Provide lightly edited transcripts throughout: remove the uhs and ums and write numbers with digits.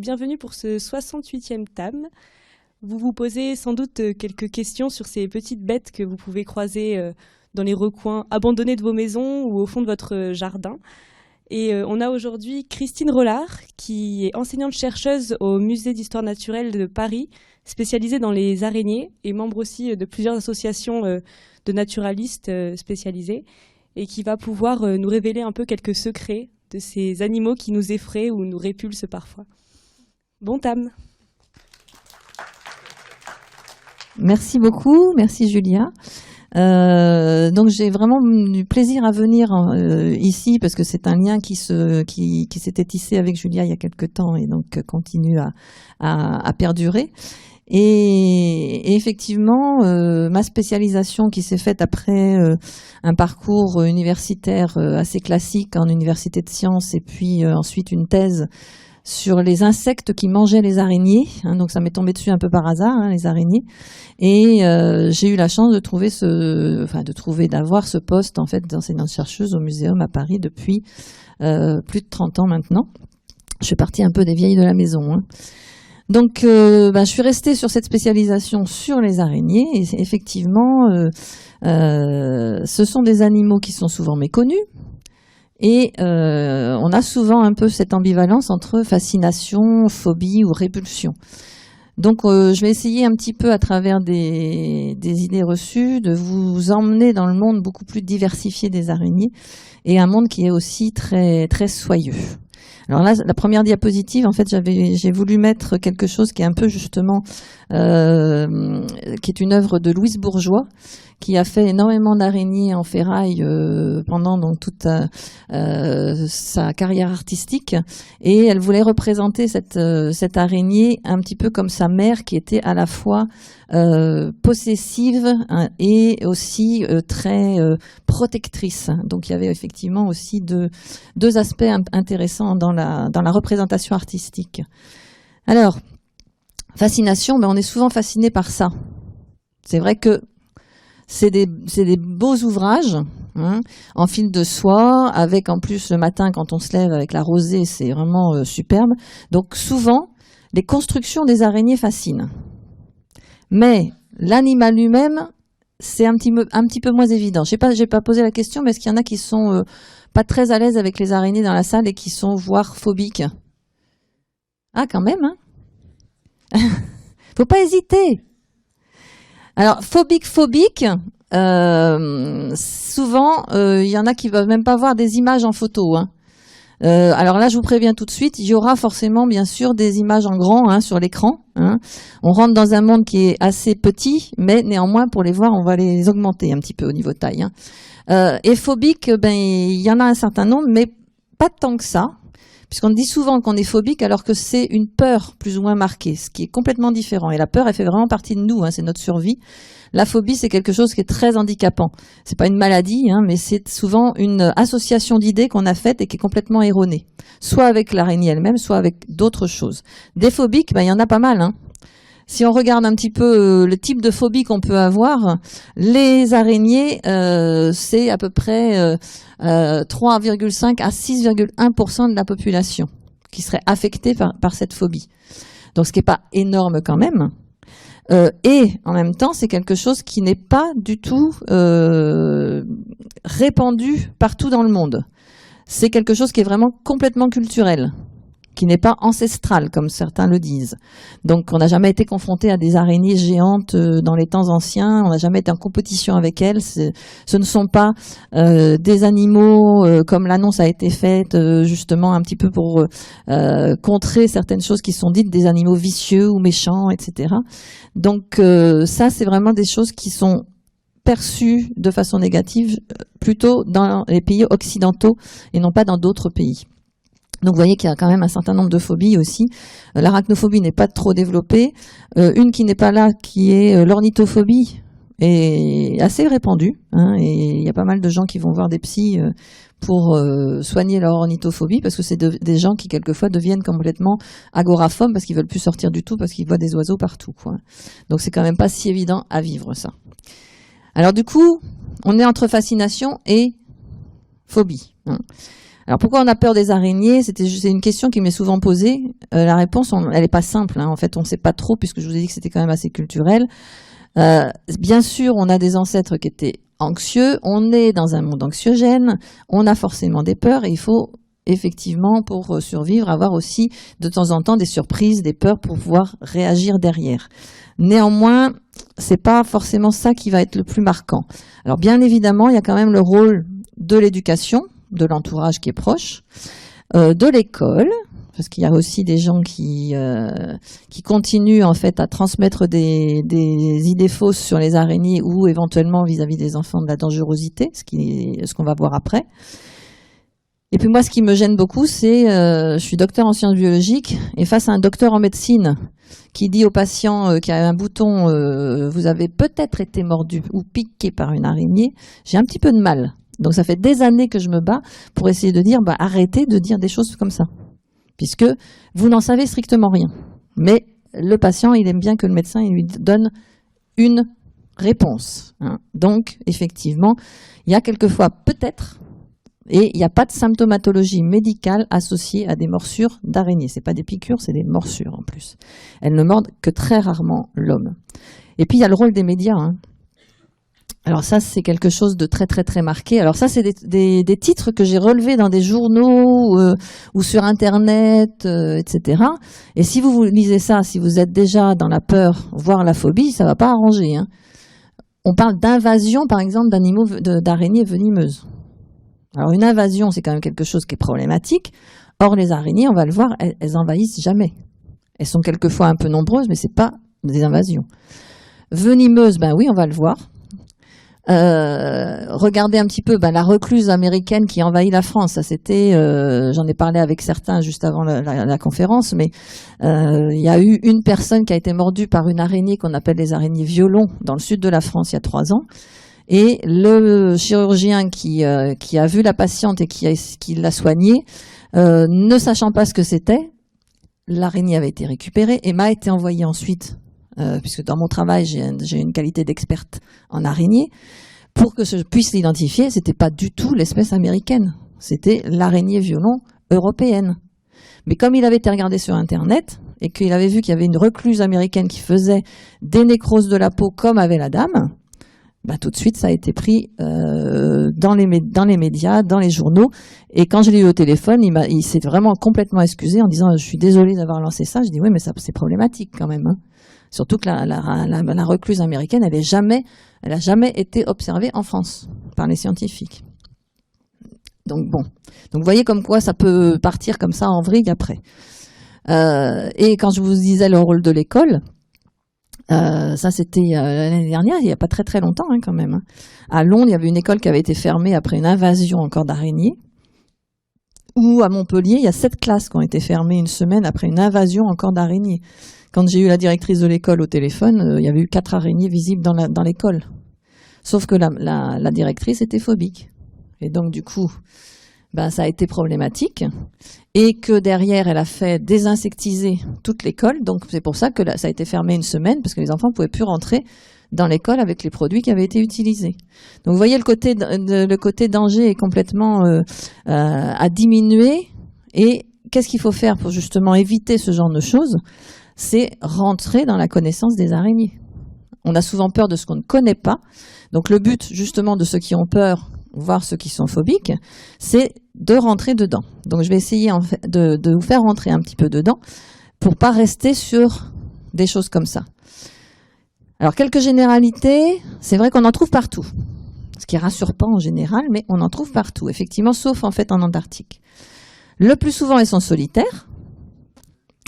bienvenue pour ce 68e TAM. Vous vous posez sans doute quelques questions sur ces petites bêtes que vous pouvez croiser dans les recoins abandonnés de vos maisons ou au fond de votre jardin. Et on a aujourd'hui Christine Rollard, qui est enseignante-chercheuse au Musée d'Histoire naturelle de Paris, spécialisée dans les araignées et membre aussi de plusieurs associations de naturalistes spécialisés, et qui va pouvoir nous révéler un peu quelques secrets de ces animaux qui nous effraient ou nous répulsent parfois. Bon TAM. Merci beaucoup, merci Julia. Donc j'ai vraiment du plaisir à venir ici parce que c'est un lien qui s'était tissé avec Julia il y a quelque temps et donc continue à perdurer. Et effectivement, ma spécialisation qui s'est faite après un parcours universitaire assez classique en université de sciences et puis ensuite une thèse sur les insectes qui mangeaient les araignées, hein, donc ça m'est tombé dessus un peu par hasard, hein, les araignées, et j'ai eu la chance d'avoir ce poste en fait d'enseignante-chercheuse au Muséum à Paris depuis plus de 30 ans maintenant. Je suis partie un peu des vieilles de la maison, hein. Donc, je suis restée sur cette spécialisation sur les araignées. Et effectivement, ce sont des animaux qui sont souvent méconnus. Et on a souvent un peu cette ambivalence entre fascination, phobie ou répulsion. Donc, je vais essayer un petit peu à travers des idées reçues de vous emmener dans le monde beaucoup plus diversifié des araignées et un monde qui est aussi très, très soyeux. Alors là, la première diapositive, en fait, j'ai voulu mettre quelque chose qui est un peu justement, qui est une œuvre de Louise Bourgeois, qui a fait énormément d'araignées en ferraille pendant donc toute sa carrière artistique, et elle voulait représenter cette araignée un petit peu comme sa mère, qui était à la fois possessive et aussi très protectrice. Donc il y avait effectivement aussi deux aspects intéressants dans la représentation artistique. Alors, fascination, on est souvent fasciné par ça. C'est vrai que c'est des beaux ouvrages, hein, en fil de soie, avec en plus le matin quand on se lève avec la rosée, c'est vraiment superbe. Donc souvent, les constructions des araignées fascinent. Mais l'animal lui-même, c'est un petit peu moins évident. J'ai pas posé la question, mais est-ce qu'il y en a qui sont pas très à l'aise avec les araignées dans la salle et qui sont voire phobiques? Ah, quand même, hein. Faut pas hésiter. Alors, phobique, souvent, il y en a qui ne veulent même pas voir des images en photo, hein. Alors là, je vous préviens tout de suite, il y aura forcément, bien sûr, des images en grand, hein, sur l'écran, hein. On rentre dans un monde qui est assez petit, mais néanmoins, pour les voir, on va les augmenter un petit peu au niveau taille, hein. Et phobique, il y en a un certain nombre, mais pas tant que ça. Puisqu'on dit souvent qu'on est phobique alors que c'est une peur plus ou moins marquée, ce qui est complètement différent. Et la peur, elle fait vraiment partie de nous, hein, c'est notre survie. La phobie, c'est quelque chose qui est très handicapant. C'est pas une maladie, hein, mais c'est souvent une association d'idées qu'on a faite et qui est complètement erronée. Soit avec l'araignée elle-même, soit avec d'autres choses. Des phobiques, il y en a pas mal, hein. Si on regarde un petit peu le type de phobie qu'on peut avoir, les araignées, c'est à peu près 3,5 à 6,1% de la population qui serait affectée par cette phobie. Donc ce qui n'est pas énorme quand même. Et en même temps, c'est quelque chose qui n'est pas du tout répandu partout dans le monde. C'est quelque chose qui est vraiment complètement culturel, qui n'est pas ancestral, comme certains le disent. Donc, on n'a jamais été confronté à des araignées géantes dans les temps anciens, on n'a jamais été en compétition avec elles. Ce ne sont pas des animaux, comme l'annonce a été faite, justement, un petit peu pour contrer certaines choses qui sont dites, des animaux vicieux ou méchants, etc. Donc, ça, c'est vraiment des choses qui sont perçues de façon négative, plutôt dans les pays occidentaux et non pas dans d'autres pays. Donc vous voyez qu'il y a quand même un certain nombre de phobies aussi. L'arachnophobie n'est pas trop développée. Une qui n'est pas là, qui est l'ornithophobie, est assez répandue, hein, et il y a pas mal de gens qui vont voir des psys pour soigner leur ornithophobie, parce que c'est des gens qui quelquefois deviennent complètement agoraphobes parce qu'ils veulent plus sortir du tout parce qu'ils voient des oiseaux partout, quoi. Donc c'est quand même pas si évident à vivre, ça. Alors du coup, on est entre fascination et phobie, hein. Alors pourquoi on a peur des araignées? C'est une question qui m'est souvent posée. La réponse, elle n'est pas simple. En fait, on ne sait pas trop, puisque je vous ai dit que c'était quand même assez culturel. Bien sûr, on a des ancêtres qui étaient anxieux. On est dans un monde anxiogène. On a forcément des peurs, et il faut effectivement, pour survivre, avoir aussi de temps en temps des surprises, des peurs pour pouvoir réagir derrière. Néanmoins, c'est pas forcément ça qui va être le plus marquant. Alors bien évidemment, il y a quand même le rôle de l'éducation, de l'entourage qui est proche, de l'école, parce qu'il y a aussi des gens qui continuent en fait à transmettre des idées fausses sur les araignées ou éventuellement vis-à-vis des enfants de la dangerosité, ce qu'on va voir après. Et puis moi, ce qui me gêne beaucoup, c'est, je suis docteur en sciences biologiques, et face à un docteur en médecine qui dit au patient qui a un bouton, vous avez peut-être été mordu ou piqué par une araignée, j'ai un petit peu de mal. Donc ça fait des années que je me bats pour essayer de dire, arrêtez de dire des choses comme ça, puisque vous n'en savez strictement rien. Mais le patient, il aime bien que le médecin il lui donne une réponse. Donc effectivement, il y a quelquefois peut-être. Et il n'y a pas de symptomatologie médicale associée à des morsures d'araignées. C'est pas des piqûres, c'est des morsures en plus. Elles ne mordent que très rarement l'homme. Et puis il y a le rôle des médias. Alors ça, c'est quelque chose de très très très marqué. Alors ça, c'est des titres que j'ai relevés dans des journaux ou sur Internet, etc. Et si vous lisez ça, si vous êtes déjà dans la peur, voire la phobie, ça va pas arranger. On parle d'invasion, par exemple, d'araignées venimeuses. Alors une invasion, c'est quand même quelque chose qui est problématique. Or les araignées, on va le voir, elles envahissent jamais. Elles sont quelquefois un peu nombreuses, mais c'est pas des invasions. Venimeuses, oui, on va le voir. Regardez un petit peu la recluse américaine qui envahit la France. Ça c'était, j'en ai parlé avec certains juste avant la conférence, mais il y a eu une personne qui a été mordue par une araignée qu'on appelle les araignées violons dans le sud de la France il y a 3 ans. Et le chirurgien qui a vu la patiente et qui l'a soignée, ne sachant pas ce que c'était, l'araignée avait été récupérée et m'a été envoyée ensuite, puisque dans mon travail j'ai une qualité d'experte en araignée, pour que je puisse l'identifier. C'était pas du tout l'espèce américaine, c'était l'araignée violon européenne. Mais comme il avait été regardé sur Internet et qu'il avait vu qu'il y avait une recluse américaine qui faisait des nécroses de la peau comme avait la dame, tout de suite, ça a été pris dans les médias, dans les journaux. Et quand je l'ai eu au téléphone, il s'est vraiment complètement excusé en disant « Je suis désolé d'avoir lancé ça ». Je dis « Oui, mais ça, c'est problématique quand même. Surtout que la recluse américaine, elle a jamais été observée en France par les scientifiques. » Donc bon. Donc vous voyez comme quoi ça peut partir comme ça en vrille après. Et quand je vous disais le rôle de l'école, ça c'était l'année dernière, il n'y a pas très très longtemps quand même. À Londres, il y avait une école qui avait été fermée après une invasion encore d'araignées. Ou à Montpellier, il y a 7 classes qui ont été fermées une semaine après une invasion encore d'araignées. Quand j'ai eu la directrice de l'école au téléphone, il y avait eu 4 araignées visibles dans l'école. Sauf que la directrice était phobique. Et donc du coup, ça a été problématique. Et que derrière, elle a fait désinsectiser toute l'école. Donc c'est pour ça que ça a été fermé une semaine, parce que les enfants ne pouvaient plus rentrer dans l'école avec les produits qui avaient été utilisés. Donc vous voyez, le côté danger est complètement à diminuer. Et qu'est-ce qu'il faut faire pour justement éviter ce genre de choses? C'est rentrer dans la connaissance des araignées. On a souvent peur de ce qu'on ne connaît pas. Donc le but justement de ceux qui ont peur, voire ceux qui sont phobiques, c'est de rentrer dedans. Donc je vais essayer en fait de vous faire rentrer un petit peu dedans pour pas rester sur des choses comme ça. Alors quelques généralités, c'est vrai qu'on en trouve partout. Ce qui rassure pas en général, mais on en trouve partout, effectivement, sauf en fait en Antarctique. Le plus souvent, elles sont solitaires.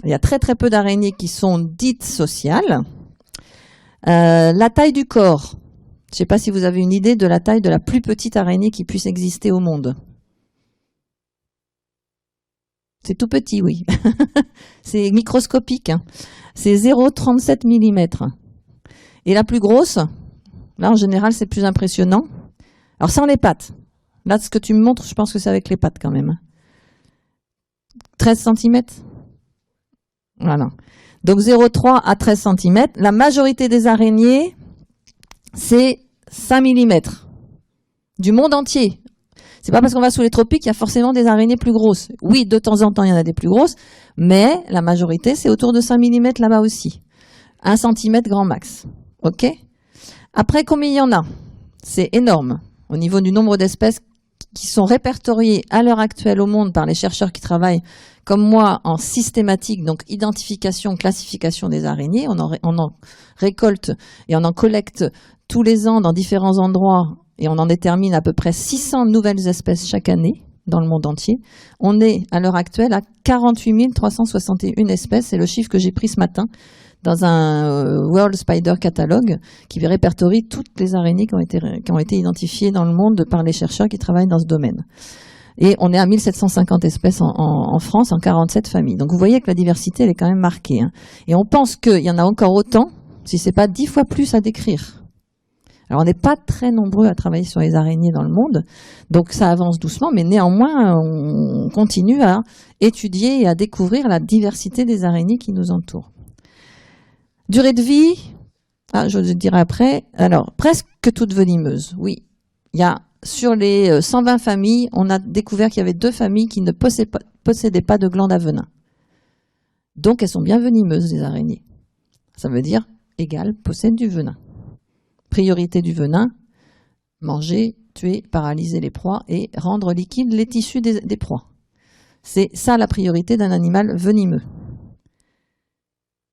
Il y a très très peu d'araignées qui sont dites sociales. La taille du corps. Je ne sais pas si vous avez une idée de la taille de la plus petite araignée qui puisse exister au monde. C'est tout petit, oui. C'est microscopique. C'est 0,37 mm. Et la plus grosse, là en général c'est plus impressionnant. Alors sans les pattes. Là ce que tu me montres, je pense que c'est avec les pattes quand même. 13 cm. Voilà. Donc 0,3 à 13 cm. La majorité des araignées, c'est 5 mm. Du monde entier. C'est pas parce qu'on va sous les tropiques qu'il y a forcément des araignées plus grosses. Oui, de temps en temps, il y en a des plus grosses, mais la majorité, c'est autour de 5 mm là-bas aussi. 1 cm grand max. OK? Après, combien il y en a? C'est énorme. Au niveau du nombre d'espèces qui sont répertoriées à l'heure actuelle au monde par les chercheurs qui travaillent comme moi en systématique, donc identification, classification des araignées. On en récolte et on en collecte tous les ans dans différents endroits et on en détermine à peu près 600 nouvelles espèces chaque année dans le monde entier. On est à l'heure actuelle à 48 361 espèces, c'est le chiffre que j'ai pris ce matin dans un World Spider Catalogue qui répertorie toutes les araignées qui ont été identifiées dans le monde par les chercheurs qui travaillent dans ce domaine. Et on est à 1750 espèces en France, en 47 familles. Donc vous voyez que la diversité, elle est quand même marquée. Hein. Et on pense qu'il y en a encore autant, si ce n'est pas 10 fois plus à décrire. Alors on n'est pas très nombreux à travailler sur les araignées dans le monde, donc ça avance doucement, mais néanmoins on continue à étudier et à découvrir la diversité des araignées qui nous entourent. Durée de vie, je le dirai après, alors presque toutes venimeuses, oui. Il y a sur les 120 familles, on a découvert qu'il y avait 2 familles qui ne possédaient pas de glandes à venin. Donc elles sont bien venimeuses, les araignées. Ça veut dire, égale, possèdent du venin. Priorité du venin, manger, tuer, paralyser les proies et rendre liquides les tissus des proies. C'est ça la priorité d'un animal venimeux.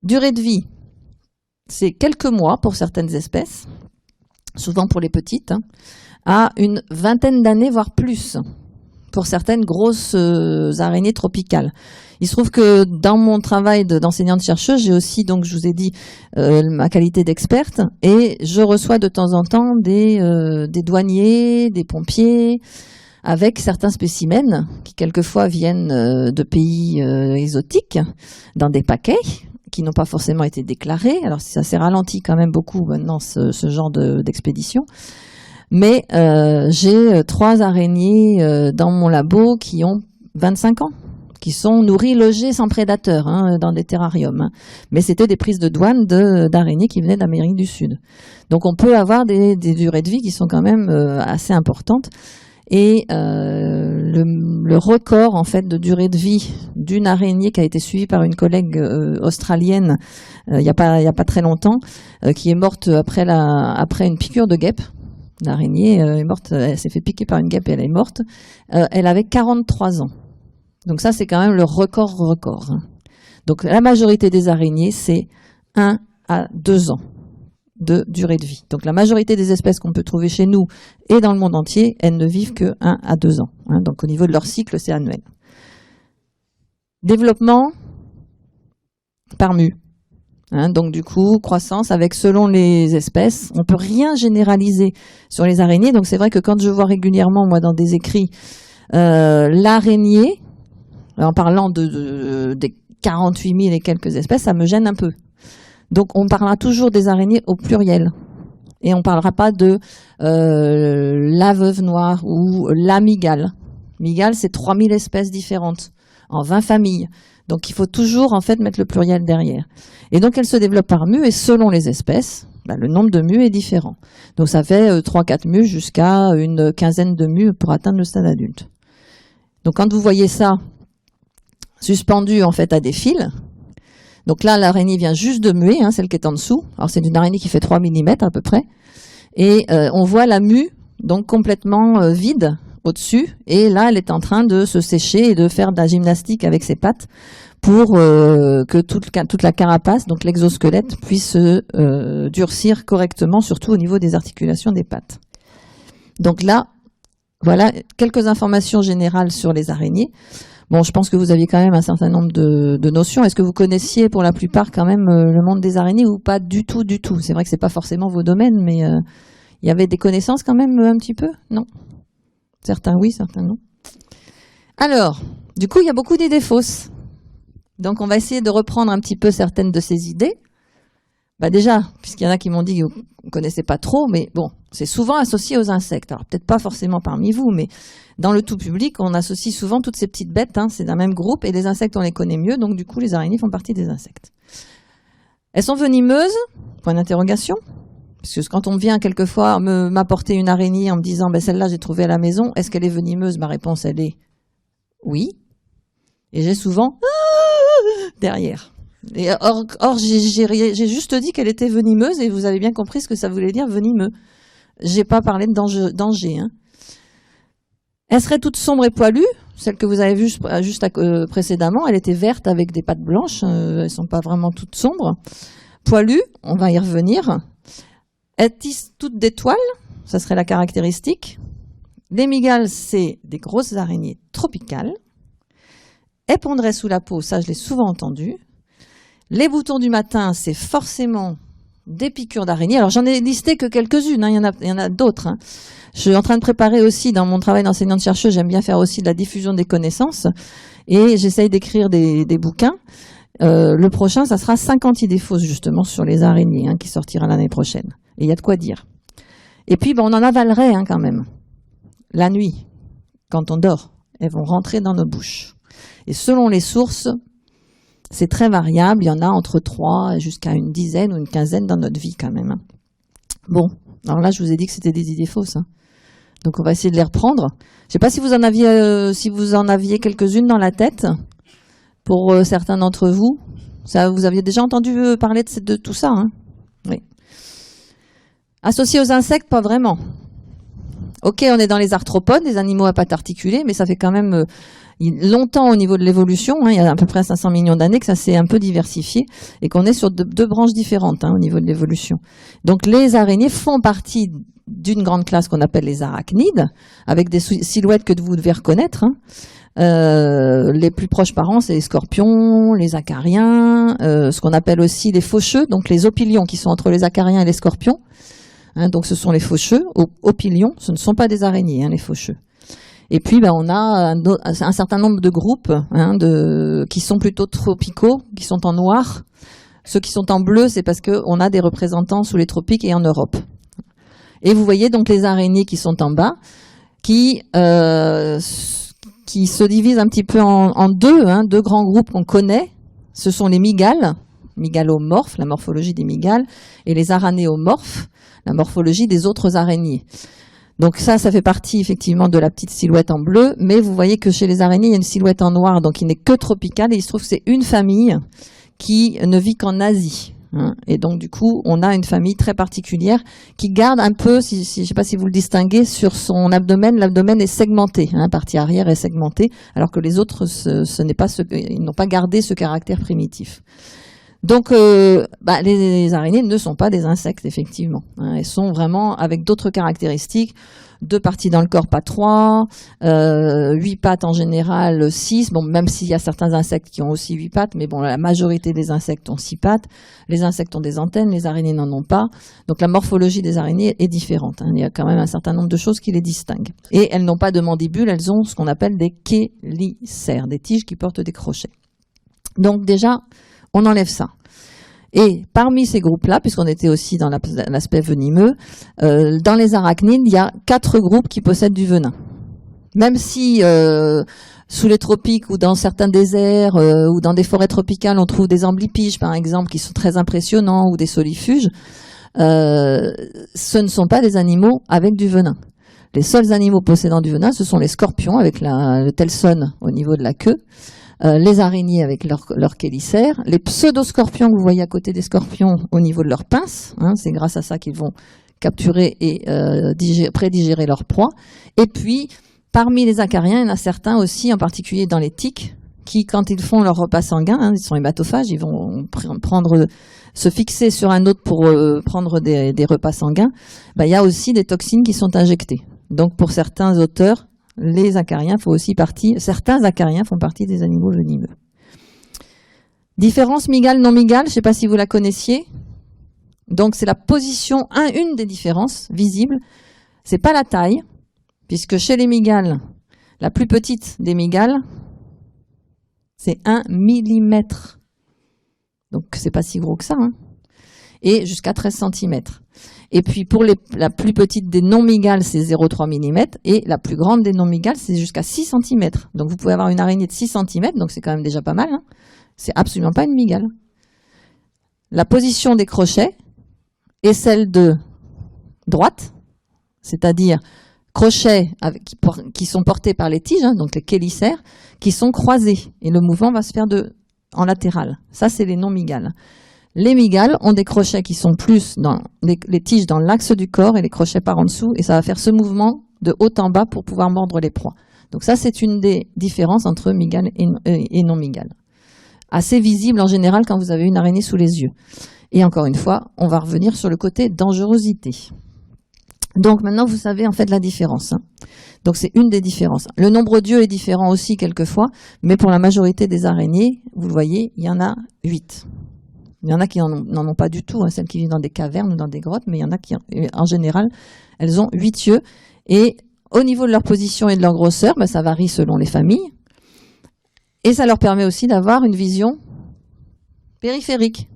Durée de vie, c'est quelques mois pour certaines espèces, souvent pour les petites, à une vingtaine d'années, voire plus, pour certaines grosses araignées tropicales. Il se trouve que dans mon travail d'enseignante-chercheuse, j'ai aussi, donc je vous ai dit, ma qualité d'experte, et je reçois de temps en temps des douaniers, des pompiers, avec certains spécimens qui quelquefois viennent de pays exotiques, dans des paquets, qui n'ont pas forcément été déclarés. Alors ça s'est ralenti quand même beaucoup maintenant ce genre d'expédition. Mais j'ai 3 araignées dans mon labo qui ont 25 ans, qui sont nourries, logées sans prédateurs dans des terrariums. Mais c'était des prises de douane d'araignées qui venaient d'Amérique du Sud. Donc on peut avoir des durées de vie qui sont quand même assez importantes. Et le record en fait de durée de vie d'une araignée qui a été suivie par une collègue australienne il y a pas très longtemps, qui est morte après une piqûre de guêpe. L'araignée est morte, elle s'est fait piquer par une guêpe et elle est morte. Elle avait 43 ans. Donc ça c'est quand même le record. Donc la majorité des araignées c'est 1 à 2 ans de durée de vie. Donc la majorité des espèces qu'on peut trouver chez nous et dans le monde entier, elles ne vivent que 1 à 2 ans. Donc au niveau de leur cycle, c'est annuel. Développement par mue. Donc du coup, croissance avec selon les espèces. On peut rien généraliser sur les araignées. Donc c'est vrai que quand je vois régulièrement, moi, dans des écrits, l'araignée, en parlant des 48 000 et quelques espèces, ça me gêne un peu. Donc on parlera toujours des araignées au pluriel. Et on ne parlera pas de la veuve noire ou la mygale. Mygale, c'est 3000 espèces différentes en 20 familles. Donc il faut toujours en fait mettre le pluriel derrière. Et donc elle se développe par mue et selon les espèces, le nombre de mues est différent. Donc ça fait 3-4 mues jusqu'à une quinzaine de mues pour atteindre le stade adulte. Donc quand vous voyez ça suspendu en fait à des fils, donc là l'araignée vient juste de muer, celle qui est en dessous. Alors c'est une araignée qui fait 3 mm à peu près. Et on voit la mue donc complètement vide au-dessus, et là elle est en train de se sécher et de faire de la gymnastique avec ses pattes pour que toute la carapace, donc l'exosquelette, puisse se durcir correctement, surtout au niveau des articulations des pattes. Donc là, voilà quelques informations générales sur les araignées. Bon, je pense que vous aviez quand même un certain nombre de notions. Est-ce que vous connaissiez pour la plupart quand même le monde des araignées ou pas du tout, du tout? C'est vrai que c'est pas forcément vos domaines, mais il y avait des connaissances quand même un petit peu? Non? Certains oui, certains non. Alors, du coup, il y a beaucoup d'idées fausses. Donc, on va essayer de reprendre un petit peu certaines de ces idées. Déjà, puisqu'il y en a qui m'ont dit que vous ne connaissez pas trop, mais bon, c'est souvent associé aux insectes. Alors, peut-être pas forcément parmi vous, mais dans le tout public, on associe souvent toutes ces petites bêtes, c'est d'un même groupe, et les insectes, on les connaît mieux, donc du coup, les araignées font partie des insectes. Elles sont venimeuses? Point d'interrogation. Parce que quand on vient quelquefois m'apporter une araignée en me disant ben celle-là j'ai trouvé à la maison, est-ce qu'elle est venimeuse? Ma réponse elle est oui. Et j'ai souvent derrière. Et or j'ai juste dit qu'elle était venimeuse et vous avez bien compris ce que ça voulait dire venimeux. J'ai pas parlé de danger. Hein. Elle serait toute sombre et poilue, celle que vous avez vue juste précédemment. Elle était verte avec des pattes blanches. Elles sont pas vraiment toutes sombres. Poilue, on va y revenir. Elles tissent toutes des toiles, ça serait la caractéristique. Les mygales, c'est des grosses araignées tropicales. Elles pondraient sous la peau, ça je l'ai souvent entendu. Les boutons du matin, c'est forcément des piqûres d'araignées. Alors j'en ai listé que quelques-unes, hein. Il y en a d'autres. Hein. Je suis en train de préparer aussi, dans mon travail d'enseignante-chercheuse, j'aime bien faire aussi de la diffusion des connaissances. Et j'essaye d'écrire des bouquins. Le prochain, ça sera 50 idées fausses justement sur les araignées, hein, qui sortira l'année prochaine. Et il y a de quoi dire. Et puis, on en avalerait hein, quand même. La nuit, quand on dort, elles vont rentrer dans nos bouches. Et selon les sources, c'est très variable. Il y en a entre 3 jusqu'à une dizaine ou une quinzaine dans notre vie quand même. Bon, alors là, je vous ai dit que c'était des idées fausses. Hein. Donc, on va essayer de les reprendre. Je ne sais pas si vous en aviez quelques-unes dans la tête. Pour certains d'entre vous, ça, vous aviez déjà entendu parler de tout ça. Hein. Oui. Associé aux insectes, pas vraiment. Ok, on est dans les arthropodes, les animaux à pattes articulées, mais ça fait quand même longtemps au niveau de l'évolution, hein, il y a à peu près 500 millions d'années que ça s'est un peu diversifié et qu'on est sur deux branches différentes hein, au niveau de l'évolution. Donc les araignées font partie d'une grande classe qu'on appelle les arachnides, avec des silhouettes que vous devez reconnaître. Hein. Les plus proches parents, c'est les scorpions, les acariens, ce qu'on appelle aussi les faucheux, donc les opilions qui sont entre les acariens et les scorpions. Hein, donc ce sont les faucheux, opilions, ce ne sont pas des araignées, hein, les faucheux. Et puis on a un certain nombre de groupes hein, qui sont plutôt tropicaux, qui sont en noir. Ceux qui sont en bleu, c'est parce qu'on a des représentants sous les tropiques et en Europe. Et vous voyez donc les araignées qui sont en bas, qui se divisent un petit peu en deux, hein, deux grands groupes qu'on connaît. Ce sont les mygales, mygalomorphes, la morphologie des mygales, et les aranéomorphes, la morphologie des autres araignées. Donc ça fait partie effectivement de la petite silhouette en bleu, mais vous voyez que chez les araignées, il y a une silhouette en noir, donc il n'est que tropicale, et il se trouve que c'est une famille qui ne vit qu'en Asie. Hein. Et donc du coup, on a une famille très particulière qui garde un peu, je ne sais pas si vous le distinguez, sur son abdomen, l'abdomen est segmenté, hein, partie arrière est segmentée, alors que les autres, ils n'ont pas gardé ce caractère primitif. Donc, les araignées ne sont pas des insectes, effectivement. Hein, elles sont vraiment avec d'autres caractéristiques. 2 parties dans le corps, pas 3. 8 pattes en général, 6. Bon, même s'il y a certains insectes qui ont aussi 8 pattes, mais bon, la majorité des insectes ont 6 pattes. Les insectes ont des antennes, les araignées n'en ont pas. Donc, la morphologie des araignées est différente. Hein. Il y a quand même un certain nombre de choses qui les distinguent. Et elles n'ont pas de mandibules, elles ont ce qu'on appelle des chélicères, des tiges qui portent des crochets. Donc, déjà, on enlève ça. Et parmi ces groupes-là, puisqu'on était aussi dans l'aspect venimeux, dans les arachnides, il y a 4 groupes qui possèdent du venin. Même si sous les tropiques ou dans certains déserts ou dans des forêts tropicales, on trouve des amblipiges, par exemple, qui sont très impressionnants, ou des solifuges, ce ne sont pas des animaux avec du venin. Les seuls animaux possédant du venin, ce sont les scorpions avec le telson au niveau de la queue, les araignées avec leur chélicère, les pseudoscorpions que vous voyez à côté des scorpions au niveau de leurs pinces, hein, c'est grâce à ça qu'ils vont capturer et prédigérer leur proie. Et puis, parmi les acariens, il y en a certains aussi, en particulier dans les tiques, qui, quand ils font leur repas sanguin, hein, ils sont hématophages, ils vont se fixer sur un autre pour prendre des repas sanguins, il y a aussi des toxines qui sont injectées. Donc, pour certains auteurs, les acariens certains acariens font partie des animaux venimeux. Différence mygale-non mygale, je ne sais pas si vous la connaissiez. Donc c'est la position, une des différences visibles, c'est pas la taille, puisque chez les mygales, la plus petite des mygales, c'est 1 millimètre. Donc c'est pas si gros que ça, hein. Et jusqu'à 13 cm. Et puis pour la plus petite des non-mygales, c'est 0,3 mm, et la plus grande des non-mygales, c'est jusqu'à 6 cm. Donc vous pouvez avoir une araignée de 6 cm, donc c'est quand même déjà pas mal. Hein. C'est absolument pas une mygale. La position des crochets est celle de droite, c'est-à-dire crochets qui sont portés par les tiges, hein, donc les chélicères, qui sont croisés. Et le mouvement va se faire en latéral. Ça, c'est les non-mygales. Les mygales ont des crochets qui sont plus dans les tiges dans l'axe du corps et les crochets par en dessous. Et ça va faire ce mouvement de haut en bas pour pouvoir mordre les proies. Donc ça, c'est une des différences entre mygales et non-mygales. Assez visible en général quand vous avez une araignée sous les yeux. Et encore une fois, on va revenir sur le côté dangerosité. Donc maintenant, vous savez en fait la différence. Hein. Donc c'est une des différences. Le nombre d'yeux est différent aussi quelquefois, mais pour la majorité des araignées, vous le voyez, il y en a 8. Il y en a qui n'en ont pas du tout, hein, celles qui vivent dans des cavernes ou dans des grottes, mais il y en a qui, en général, elles ont 8 yeux. Et au niveau de leur position et de leur grosseur, ben, ça varie selon les familles. Et ça leur permet aussi d'avoir une vision périphérique.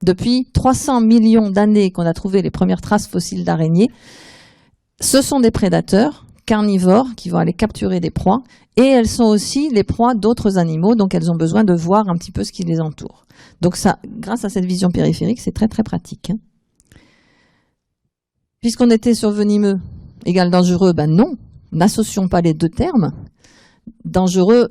Depuis 300 millions d'années qu'on a trouvé les premières traces fossiles d'araignées, ce sont des prédateurs carnivores qui vont aller capturer des proies et elles sont aussi les proies d'autres animaux, donc elles ont besoin de voir un petit peu ce qui les entoure. Donc ça, grâce à cette vision périphérique, c'est très très pratique. Hein. Puisqu'on était sur venimeux égale dangereux, ben non, n'associons pas les deux termes. Dangereux,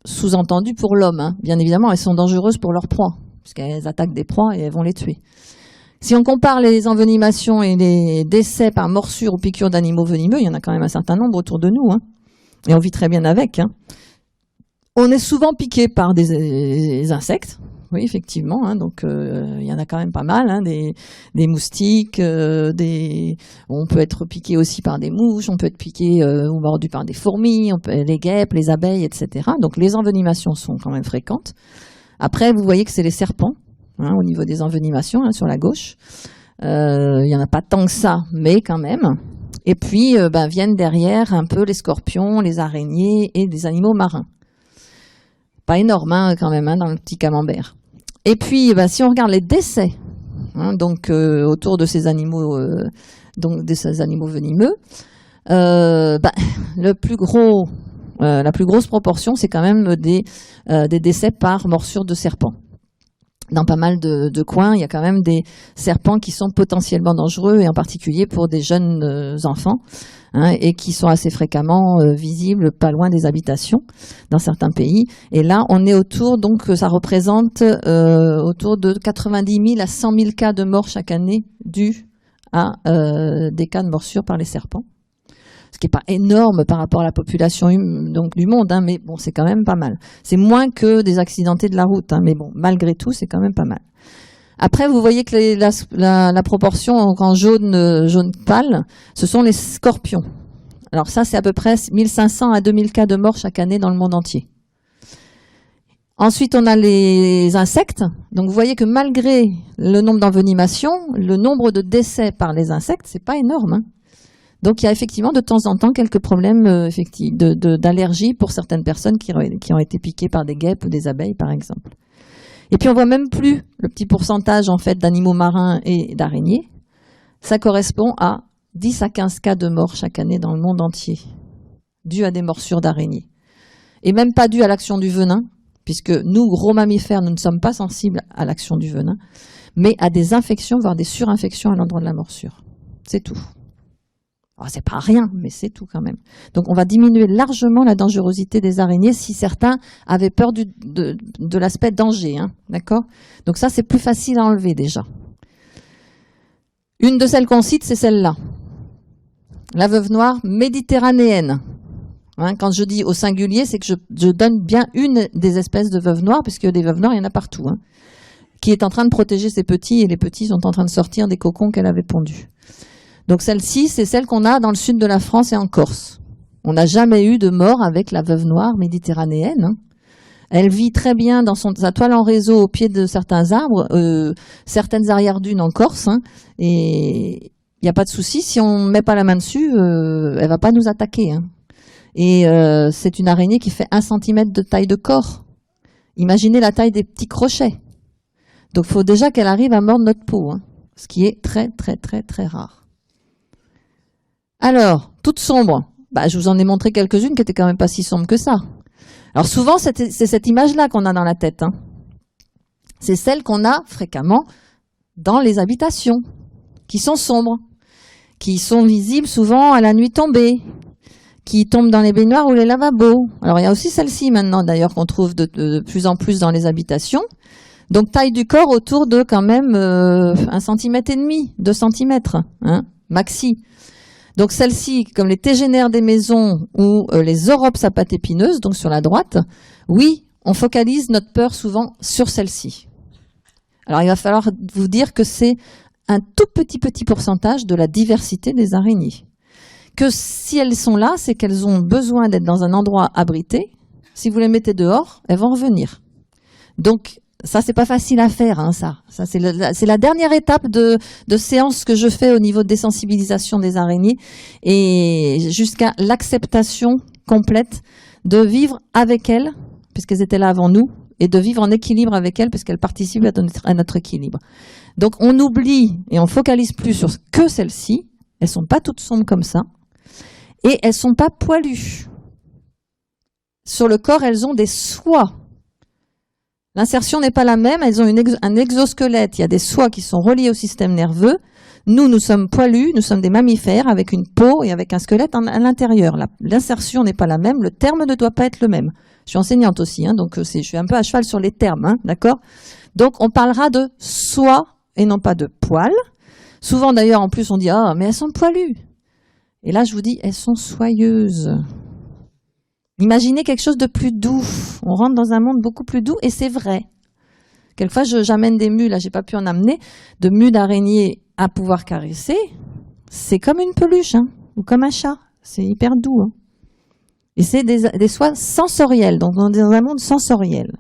sous-entendu pour l'homme, hein. Bien évidemment, elles sont dangereuses pour leurs proies, puisqu'elles attaquent des proies et elles vont les tuer. Si on compare les envenimations et les décès par morsure ou piqûre d'animaux venimeux, il y en a quand même un certain nombre autour de nous, hein. Et on vit très bien avec. Hein. On est souvent piqué par des insectes, oui, effectivement, hein, donc il y en a quand même pas mal, hein, des moustiques, on peut être piqué aussi par des mouches, on peut être piqué ou mordu par des fourmis, les guêpes, les abeilles, etc. Donc les envenimations sont quand même fréquentes. Après, vous voyez que c'est les serpents, hein, au niveau des envenimations, hein, sur la gauche. Il n'y en a pas tant que ça, mais quand même. Et puis, viennent derrière un peu les scorpions, les araignées et des animaux marins. Pas énorme, hein, quand même, hein, dans le petit camembert. Et puis, si on regarde les décès, hein, donc autour de ces animaux, venimeux, la plus grosse proportion, c'est quand même des décès par morsure de serpent. Dans pas mal de coins, il y a quand même des serpents qui sont potentiellement dangereux, et en particulier pour des jeunes enfants, hein, et qui sont assez fréquemment visibles pas loin des habitations dans certains pays. Et là, on est autour, donc ça représente autour de 90 000 à 100 000 cas de mort chaque année dus à des cas de morsure par les serpents. Ce qui n'est pas énorme par rapport à la population donc du monde, hein, mais bon, c'est quand même pas mal. C'est moins que des accidentés de la route, hein, mais bon, malgré tout, c'est quand même pas mal. Après, vous voyez que la proportion en jaune pâle, ce sont les scorpions. Alors ça, c'est à peu près 1500 à 2000 cas de mort chaque année dans le monde entier. Ensuite, on a les insectes. Donc, vous voyez que malgré le nombre d'envenimations, le nombre de décès par les insectes, c'est pas énorme, hein. Donc, il y a effectivement de temps en temps quelques problèmes d'allergie pour certaines personnes qui ont été piquées par des guêpes ou des abeilles, par exemple. Et puis, on voit même plus le petit pourcentage en fait d'animaux marins et d'araignées. Ça correspond à 10 à 15 cas de mort chaque année dans le monde entier, dû à des morsures d'araignées. Et même pas dû à l'action du venin, puisque nous, gros mammifères, nous ne sommes pas sensibles à l'action du venin, mais à des infections, voire des surinfections à l'endroit de la morsure. C'est tout. Alors, c'est pas rien, mais c'est tout quand même. Donc, on va diminuer largement la dangerosité des araignées si certains avaient peur de l'aspect danger, hein, d'accord ? Donc ça, c'est plus facile à enlever déjà. Une de celles qu'on cite, c'est celle-là. La veuve noire méditerranéenne. Hein, quand je dis au singulier, c'est que je donne bien une des espèces de veuves noires, puisque des veuves noires, il y en a partout, hein, qui est en train de protéger ses petits, et les petits sont en train de sortir des cocons qu'elle avait pondus. Donc celle-ci, c'est celle qu'on a dans le sud de la France et en Corse. On n'a jamais eu de mort avec la veuve noire méditerranéenne, hein. Elle vit très bien dans sa toile en réseau au pied de certains arbres, certaines arrière-dunes en Corse, hein, et il n'y a pas de souci, si on ne met pas la main dessus, elle va pas nous attaquer, hein. Et c'est une araignée qui fait 1 cm de taille de corps. Imaginez la taille des petits crochets. Donc il faut déjà qu'elle arrive à mordre notre peau, hein, ce qui est très très très très rare. Alors, toute sombre, je vous en ai montré quelques-unes qui étaient quand même pas si sombres que ça. Alors souvent, c'est cette image-là qu'on a dans la tête, hein. C'est celle qu'on a fréquemment dans les habitations, qui sont sombres, qui sont visibles souvent à la nuit tombée, qui tombent dans les baignoires ou les lavabos. Alors il y a aussi celle-ci maintenant d'ailleurs qu'on trouve de plus en plus dans les habitations. Donc taille du corps autour de quand même 1,5 cm, 2 cm, hein, maxi. Donc celle-ci, comme les tégénaires des maisons ou les oropes à pattes épineuses, donc sur la droite, oui, on focalise notre peur souvent sur celle-ci. Alors il va falloir vous dire que c'est un tout petit pourcentage de la diversité des araignées. Que si elles sont là, c'est qu'elles ont besoin d'être dans un endroit abrité. Si vous les mettez dehors, elles vont revenir. Donc ça, c'est pas facile à faire, hein, ça c'est la dernière étape de séance que je fais au niveau de désensibilisation des araignées et jusqu'à l'acceptation complète de vivre avec elles, puisqu'elles étaient là avant nous, et de vivre en équilibre avec elles, parce qu'elles participent à notre équilibre. Donc on oublie et on focalise plus sur que celles-ci. Elles sont pas toutes sombres comme ça, et elles sont pas poilues. Sur le corps, elles ont des soies. L'insertion n'est pas la même, elles ont un exosquelette, il y a des soies qui sont reliées au système nerveux. Nous sommes poilus, nous sommes des mammifères avec une peau et avec un squelette à l'intérieur. L'insertion n'est pas la même, le terme ne doit pas être le même. Je suis enseignante aussi, hein, donc je suis un peu à cheval sur les termes, hein, d'accord? Donc on parlera de soies et non pas de poils. Souvent d'ailleurs en plus on dit « Ah, mais elles sont poilues ». Et là je vous dis « Elles sont soyeuses ». Imaginez quelque chose de plus doux. On rentre dans un monde beaucoup plus doux et c'est vrai. Quelquefois, j'amène des mues, là, j'ai pas pu en amener, de mues d'araignées à pouvoir caresser. C'est comme une peluche, hein, ou comme un chat. C'est hyper doux. Hein. Et c'est des soies sensorielles. Donc, on est dans un monde sensoriel.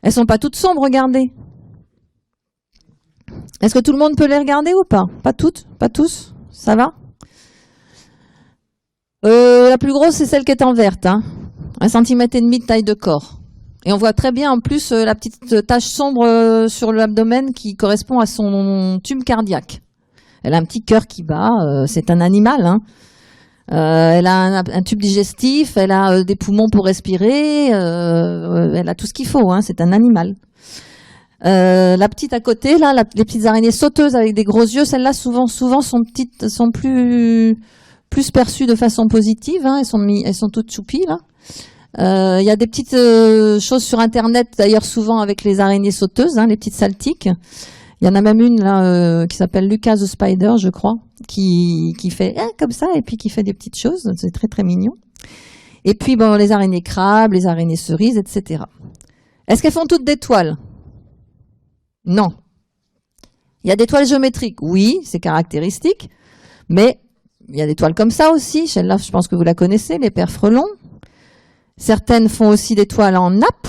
Elles sont pas toutes sombres, regardez. Est-ce que tout le monde peut les regarder ou pas? Pas toutes, pas tous. Ça va? La plus grosse, c'est celle qui est en verte, hein. 1,5 cm de taille de corps. Et on voit très bien en plus la petite tache sombre sur l'abdomen qui correspond à son tube cardiaque. Elle a un petit cœur qui bat, c'est un animal, hein. Elle a un tube digestif, elle a des poumons pour respirer, elle a tout ce qu'il faut, hein, c'est un animal. La petite à côté, là, les petites araignées sauteuses avec des gros yeux, celles-là souvent sont plus perçues de façon positive, hein, elles sont toutes choupies là. Il y a des petites choses sur internet d'ailleurs souvent avec les araignées sauteuses, hein, les petites saltiques. Il y en a même une là qui s'appelle Lucas the Spider, je crois, qui fait comme ça et puis qui fait des petites choses, c'est très très mignon. Et puis bon, les araignées crabes, les araignées cerises, etc. Est-ce qu'elles font toutes des toiles? Non. Il y a des toiles géométriques, oui, c'est caractéristique, mais il y a des toiles comme ça aussi. Celle-là, je pense que vous la connaissez, les pères frelons. Certaines font aussi des toiles en nappe.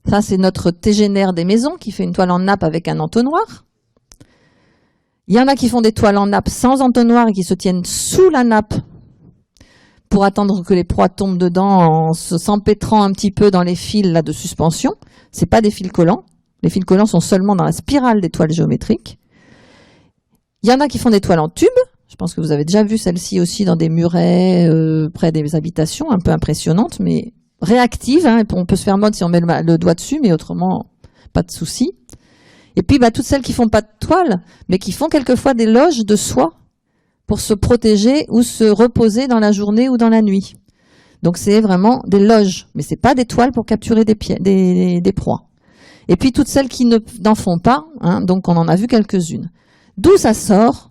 Ça, c'est notre tégénaire des maisons qui fait une toile en nappe avec un entonnoir. Il y en a qui font des toiles en nappe sans entonnoir et qui se tiennent sous la nappe pour attendre que les proies tombent dedans en s'empêtrant un petit peu dans les fils là, de suspension. C'est pas des fils collants. Les fils collants sont seulement dans la spirale des toiles géométriques. Il y en a qui font des toiles en tube. Je pense que vous avez déjà vu celle-ci aussi dans des murets près des habitations, un peu impressionnante, mais réactive. Hein, on peut se faire mode si on met le doigt dessus, mais autrement, pas de souci. Et puis, toutes celles qui font pas de toile, mais qui font quelquefois des loges de soie pour se protéger ou se reposer dans la journée ou dans la nuit. Donc, c'est vraiment des loges, mais c'est pas des toiles pour capturer des proies. Et puis, toutes celles qui n'en font pas, hein, donc on en a vu quelques-unes. D'où ça sort?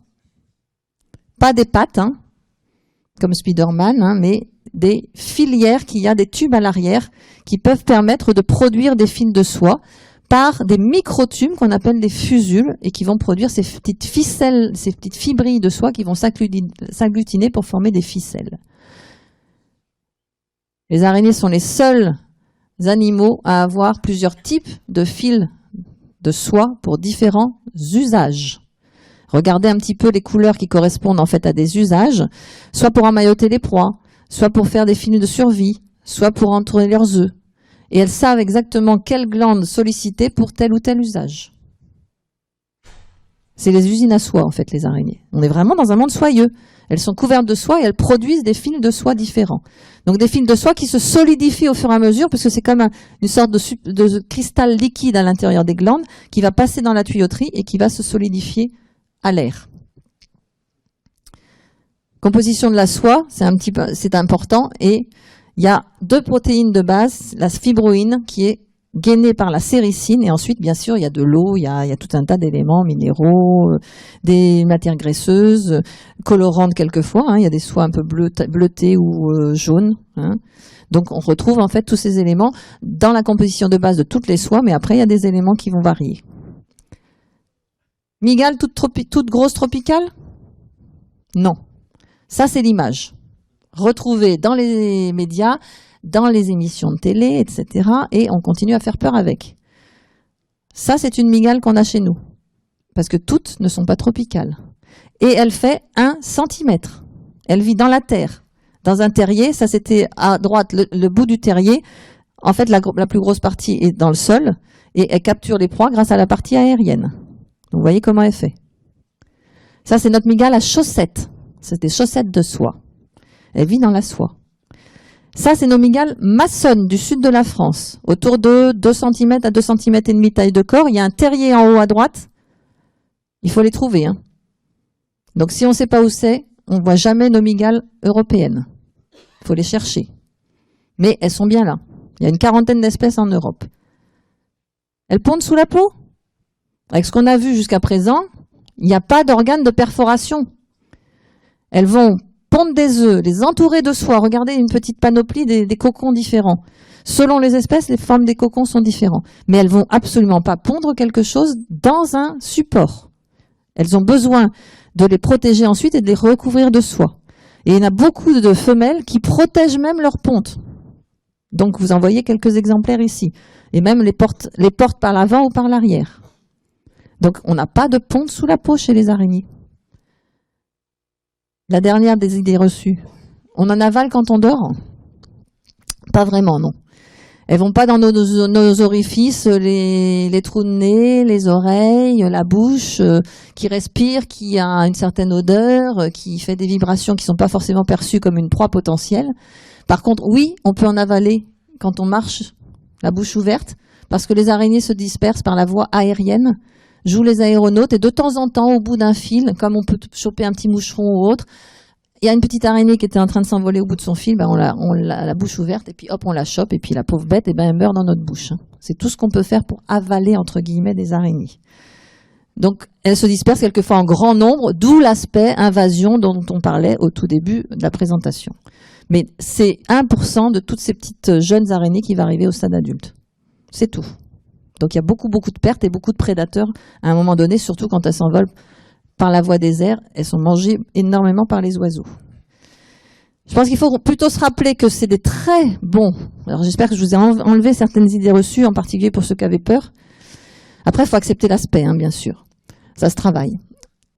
Pas des pattes, hein, comme Spider-Man, hein, mais des filières qui y a des tubes à l'arrière qui peuvent permettre de produire des fils de soie par des microtubes qu'on appelle des fusules et qui vont produire ces petites ficelles, ces petites fibrilles de soie qui vont s'agglutiner pour former des ficelles. Les araignées sont les seuls animaux à avoir plusieurs types de fils de soie pour différents usages. Regardez un petit peu les couleurs qui correspondent en fait à des usages, soit pour emmailloter les proies, soit pour faire des fils de survie, soit pour entourer leurs œufs. Et elles savent exactement quelle glande solliciter pour tel ou tel usage. C'est les usines à soie en fait, les araignées. On est vraiment dans un monde soyeux. Elles sont couvertes de soie et elles produisent des fils de soie différents. Donc des fils de soie qui se solidifient au fur et à mesure, parce que c'est comme une sorte de cristal liquide à l'intérieur des glandes qui va passer dans la tuyauterie et qui va se solidifier à l'air. Composition de la soie, c'est important, et il y a 2 protéines de base, la fibroïne qui est gainée par la séricine, et ensuite bien sûr il y a de l'eau, il y a tout un tas d'éléments minéraux, des matières graisseuses, colorantes quelquefois, hein, il y a des soies un peu bleutées ou jaunes, hein. Donc on retrouve en fait tous ces éléments dans la composition de base de toutes les soies, mais après il y a des éléments qui vont varier. Mygale toute grosse tropicale? Non. Ça, c'est l'image retrouvée dans les médias, dans les émissions de télé, etc. Et on continue à faire peur avec. Ça, c'est une mygale qu'on a chez nous. Parce que toutes ne sont pas tropicales. Et elle fait 1 centimètre. Elle vit dans la terre. Dans un terrier, ça c'était à droite, le bout du terrier. En fait, la plus grosse partie est dans le sol. Et elle capture les proies grâce à la partie aérienne. Vous voyez comment elle fait. Ça, c'est notre mygale à chaussettes. C'est des chaussettes de soie. Elle vit dans la soie. Ça, c'est nos mygales maçonnes du sud de la France. Autour de 2 cm à 2 cm et demi taille de corps. Il y a un terrier en haut à droite. Il faut les trouver, hein. Donc, si on ne sait pas où c'est, on ne voit jamais nos mygales européennes. Il faut les chercher. Mais elles sont bien là. Il y a une 40aine d'espèces en Europe. Elles pondent sous la peau. Avec ce qu'on a vu jusqu'à présent, il n'y a pas d'organe de perforation. Elles vont pondre des œufs, les entourer de soie. Regardez une petite panoplie des cocons différents. Selon les espèces, les formes des cocons sont différentes. Mais elles vont absolument pas pondre quelque chose dans un support. Elles ont besoin de les protéger ensuite et de les recouvrir de soie. Et il y en a beaucoup de femelles qui protègent même leur ponte. Donc vous en voyez quelques exemplaires ici. Et même les portent par l'avant ou par l'arrière. Donc on n'a pas de ponte sous la peau chez les araignées. La dernière des idées reçues. On en avale quand on dort? Pas vraiment, non. Elles vont pas dans nos orifices, les trous de nez, les oreilles, la bouche, qui respire, qui a une certaine odeur, qui fait des vibrations qui sont pas forcément perçues comme une proie potentielle. Par contre, oui, on peut en avaler quand on marche, la bouche ouverte, parce que les araignées se dispersent par la voie aérienne, jouent les aéronautes, et de temps en temps, au bout d'un fil, comme on peut choper un petit moucheron ou autre, il y a une petite araignée qui était en train de s'envoler au bout de son fil, on l'a la bouche ouverte, et puis hop, on la chope, et puis la pauvre bête, elle meurt dans notre bouche. C'est tout ce qu'on peut faire pour avaler, entre guillemets, des araignées. Donc, elles se dispersent quelquefois en grand nombre, d'où l'aspect invasion dont on parlait au tout début de la présentation. Mais c'est 1% de toutes ces petites jeunes araignées qui va arriver au stade adulte. C'est tout. Donc, il y a beaucoup de pertes et beaucoup de prédateurs à un moment donné, surtout quand elles s'envolent par la voie des airs. Elles sont mangées énormément par les oiseaux. Je pense qu'il faut plutôt se rappeler que c'est des très bons. Alors, j'espère que je vous ai enlevé certaines idées reçues, en particulier pour ceux qui avaient peur. Après, il faut accepter l'aspect, bien sûr. Ça se travaille.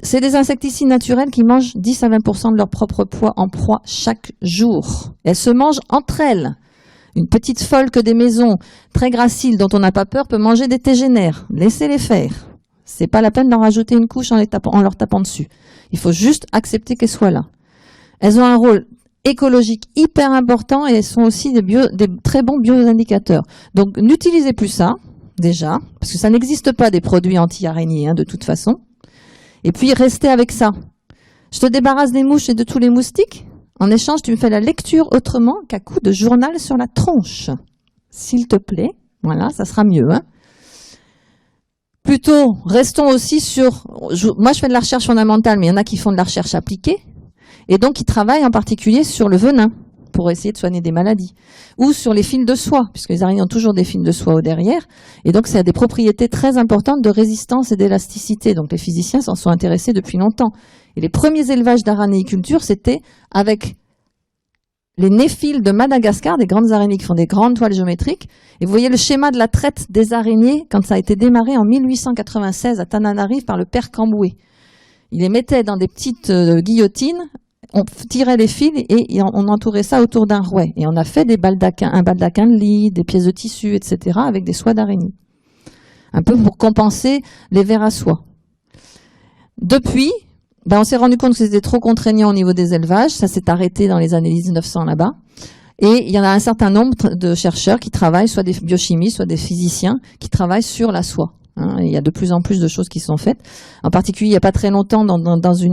C'est des insecticides naturels qui mangent 10 à 20% de leur propre poids en proie chaque jour. Elles se mangent entre elles. Une petite folle que des maisons très graciles dont on n'a pas peur peut manger des tégénères. Laissez-les faire. C'est pas la peine d'en rajouter une couche en leur tapant dessus. Il faut juste accepter qu'elles soient là. Elles ont un rôle écologique hyper important et elles sont aussi des très bons bioindicateurs. Donc n'utilisez plus ça, déjà, parce que ça n'existe pas des produits anti-araignées, de toute façon. Et puis restez avec ça. Je te débarrasse des mouches et de tous les moustiques. En échange, tu me fais la lecture autrement qu'à coup de journal sur la tronche. S'il te plaît. Voilà, ça sera mieux. Plutôt, restons aussi sur... Moi, je fais de la recherche fondamentale, mais il y en a qui font de la recherche appliquée. Et donc, ils travaillent en particulier sur le venin pour essayer de soigner des maladies. Ou sur les fils de soie, puisque les araignées ont toujours des fils de soie au derrière. Et donc, ça a des propriétés très importantes de résistance et d'élasticité. Donc, les physiciens s'en sont intéressés depuis longtemps. Et les premiers élevages d'araignéiculture, c'était avec les néphiles de Madagascar, des grandes araignées qui font des grandes toiles géométriques. Et vous voyez le schéma de la traite des araignées quand ça a été démarré en 1896 à Tananarive par le père Camboué. Il les mettait dans des petites guillotines, on tirait les fils et on entourait ça autour d'un rouet. Et on a fait un baldaquin de lit, des pièces de tissu, etc. avec des soies d'araignée. Un peu pour compenser les vers à soie. Depuis, on s'est rendu compte que c'était trop contraignant au niveau des élevages. Ça s'est arrêté dans les années 1900 là-bas. Et il y en a un certain nombre de chercheurs qui travaillent, soit des biochimistes, soit des physiciens, qui travaillent sur la soie. Il y a de plus en plus de choses qui sont faites. En particulier, il n'y a pas très longtemps, dans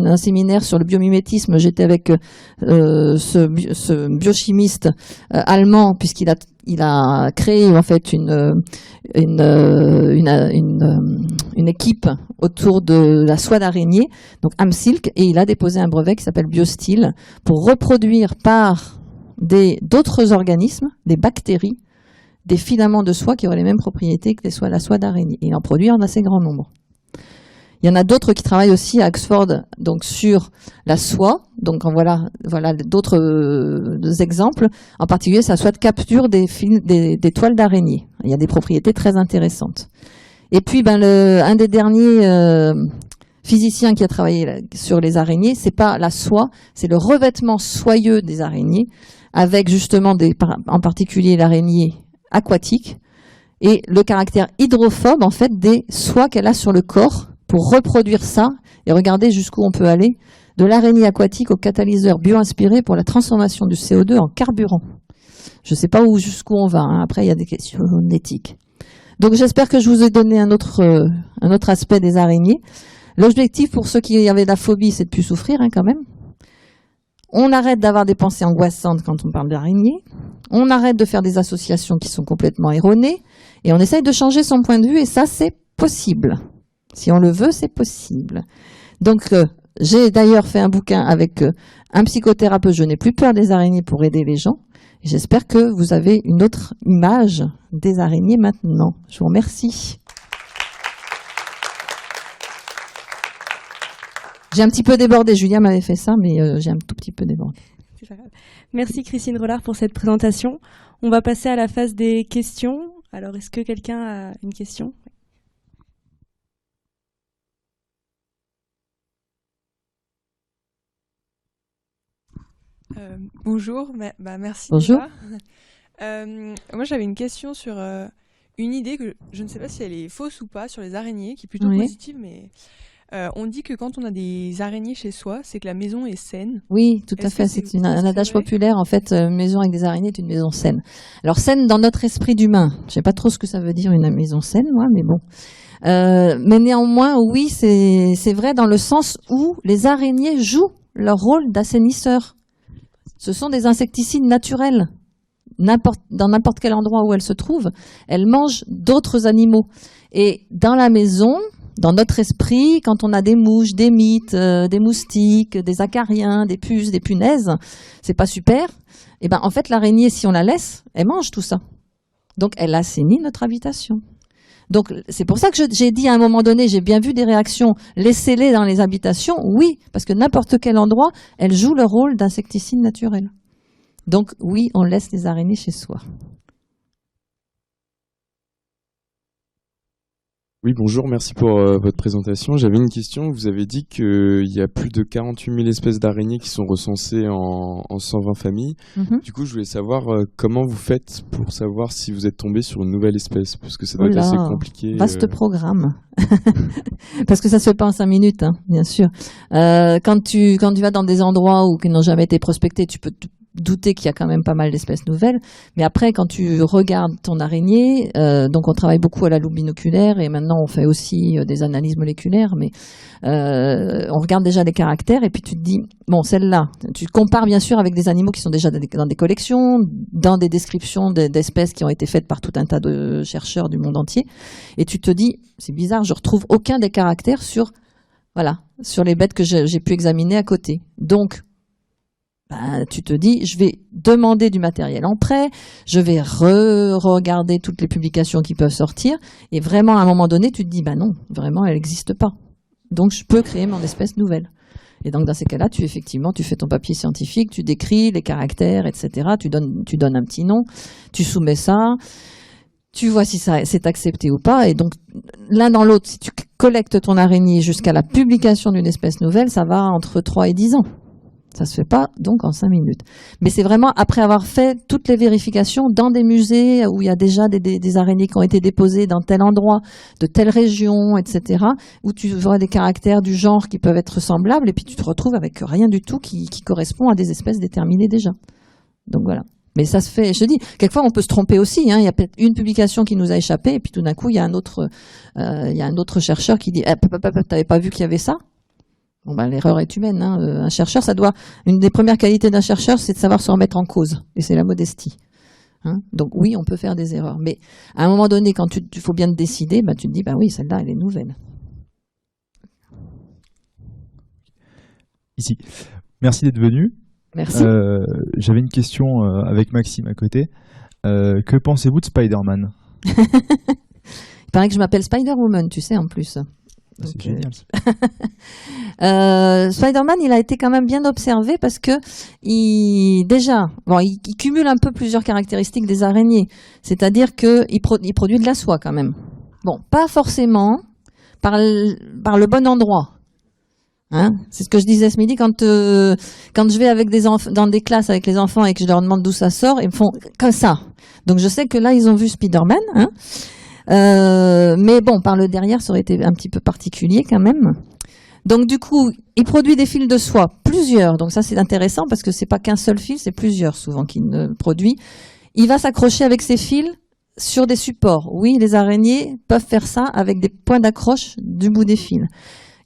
un séminaire sur le biomimétisme, j'étais avec ce biochimiste allemand, puisqu'il a créé en fait une équipe autour de la soie d'araignée, donc Amsilk, et il a déposé un brevet qui s'appelle BioSteel pour reproduire par d'autres organismes, des bactéries, des filaments de soie qui auraient les mêmes propriétés que la soie d'araignée. Il en produit en assez grand nombre. Il y en a d'autres qui travaillent aussi à Oxford, donc sur la soie. Donc voilà d'autres exemples. En particulier, c'est la soie de capture des toiles d'araignée. Il y a des propriétés très intéressantes. Et puis, un des derniers physiciens qui a travaillé sur les araignées, c'est pas la soie, c'est le revêtement soyeux des araignées, avec justement en particulier l'araignée aquatique et le caractère hydrophobe en fait des soies qu'elle a sur le corps pour reproduire ça et regarder jusqu'où on peut aller de l'araignée aquatique au catalyseur bio-inspiré pour la transformation du CO2 en carburant. Je ne sais pas jusqu'où on va, hein. Après il y a des questions éthiques. Donc j'espère que je vous ai donné un autre aspect des araignées. L'objectif pour ceux qui avaient de la phobie, c'est de ne plus souffrir quand même. On arrête d'avoir des pensées angoissantes quand on parle d'araignées. On arrête de faire des associations qui sont complètement erronées. Et on essaye de changer son point de vue. Et ça, c'est possible. Si on le veut, c'est possible. Donc, j'ai d'ailleurs fait un bouquin avec un psychothérapeute. Je n'ai plus peur des araignées pour aider les gens. Et j'espère que vous avez une autre image des araignées maintenant. Je vous remercie. J'ai un petit peu débordé. Julia m'avait fait ça, mais j'ai un tout petit peu débordé. Merci Christine Rollard pour cette présentation. On va passer à la phase des questions. Alors, est-ce que quelqu'un a une question ? Bonjour, merci. Bonjour. Moi, j'avais une question sur une idée que je ne sais pas si elle est fausse ou pas sur les araignées, qui est plutôt positive, mais on dit que quand on a des araignées chez soi, c'est que la maison est saine. Oui, tout à fait. C'est un adage populaire. En fait, une maison avec des araignées est une maison saine. Alors, saine dans notre esprit d'humain. Je ne sais pas trop ce que ça veut dire une maison saine, moi, mais bon. Mais néanmoins, oui, c'est vrai dans le sens où les araignées jouent leur rôle d'assainisseur. Ce sont des insecticides naturels. Dans n'importe quel endroit où elles se trouvent, elles mangent d'autres animaux. Et dans la maison, dans notre esprit, quand on a des mouches, des mites, des moustiques, des acariens, des puces, des punaises, c'est pas super. Et en fait, l'araignée, si on la laisse, elle mange tout ça. Donc, elle assainit notre habitation. Donc, c'est pour ça que j'ai dit à un moment donné, j'ai bien vu des réactions, laissez-les dans les habitations. Oui, parce que n'importe quel endroit, elles jouent le rôle d'insecticide naturel. Donc, oui, on laisse les araignées chez soi. Oui, bonjour, merci pour votre présentation. J'avais une question. Vous avez dit qu'il y a plus de 48 000 espèces d'araignées qui sont recensées en 120 familles. Du coup, je voulais savoir comment vous faites pour savoir si vous êtes tombé sur une nouvelle espèce, parce que ça doit être assez compliqué. Vaste programme. Parce que ça se fait pas en 5 minutes, hein, bien sûr. Quand tu vas dans des endroits qui n'ont jamais été prospectés, tu peux douter qu'il y a quand même pas mal d'espèces nouvelles. Mais après, quand tu regardes ton araignée, donc on travaille beaucoup à la loupe binoculaire et maintenant on fait aussi des analyses moléculaires, mais on regarde déjà les caractères et puis tu te dis, bon, celle-là, tu compares bien sûr avec des animaux qui sont déjà dans des collections, dans des descriptions d'espèces qui ont été faites par tout un tas de chercheurs du monde entier, et tu te dis, c'est bizarre, je retrouve aucun des caractères sur les bêtes que j'ai pu examiner à côté. Donc, tu te dis, je vais demander du matériel en prêt, je vais regarder toutes les publications qui peuvent sortir, et vraiment à un moment donné, tu te dis, non, vraiment, elle n'existe pas. Donc, je peux créer mon espèce nouvelle. Et donc, dans ces cas-là, tu fais ton papier scientifique, tu décris les caractères, etc. Tu donnes un petit nom, tu soumets ça, tu vois si c'est accepté ou pas. Et donc, l'un dans l'autre, si tu collectes ton araignée jusqu'à la publication d'une espèce nouvelle, ça va entre 3 et 10 ans. Ça se fait pas donc en 5 minutes. Mais c'est vraiment après avoir fait toutes les vérifications dans des musées où il y a déjà des araignées qui ont été déposées dans tel endroit, de telle région, etc., où tu vois des caractères du genre qui peuvent être semblables, et puis tu te retrouves avec rien du tout qui correspond à des espèces déterminées déjà. Donc voilà. Mais ça se fait, je te dis, quelquefois on peut se tromper aussi, hein. Il y a peut-être une publication qui nous a échappé, et puis tout d'un coup il y a un autre chercheur qui dit t'avais pas vu qu'il y avait ça? Bon, ben, l'erreur est humaine, hein. Un chercheur, une des premières qualités d'un chercheur, c'est de savoir se remettre en cause. Et c'est la modestie. Hein. Donc oui, on peut faire des erreurs. Mais à un moment donné, quand il faut bien te décider, ben, tu te dis, ben oui, celle-là, elle est nouvelle. Ici. Merci d'être venu. Merci. J'avais une question avec Maxime à côté. Que pensez-vous de Spider-Man? Il paraît que je m'appelle Spider-Woman, tu sais, en plus. C'est génial. Spider-Man, il a été quand même bien observé parce que il cumule un peu plusieurs caractéristiques des araignées. C'est-à-dire qu'il produit de la soie quand même. Bon, pas forcément par le bon endroit. Hein, c'est ce que je disais ce midi quand je vais avec dans des classes avec les enfants et que je leur demande d'où ça sort, ils me font comme ça. Donc je sais que là ils ont vu Spider-Man, hein. Mais bon, par le derrière, ça aurait été un petit peu particulier quand même. Donc du coup, il produit des fils de soie, plusieurs. Donc ça c'est intéressant parce que c'est pas qu'un seul fil, c'est plusieurs souvent qu'il produit. Il va s'accrocher avec ses fils sur des supports. Oui, les araignées peuvent faire ça avec des points d'accroche du bout des fils.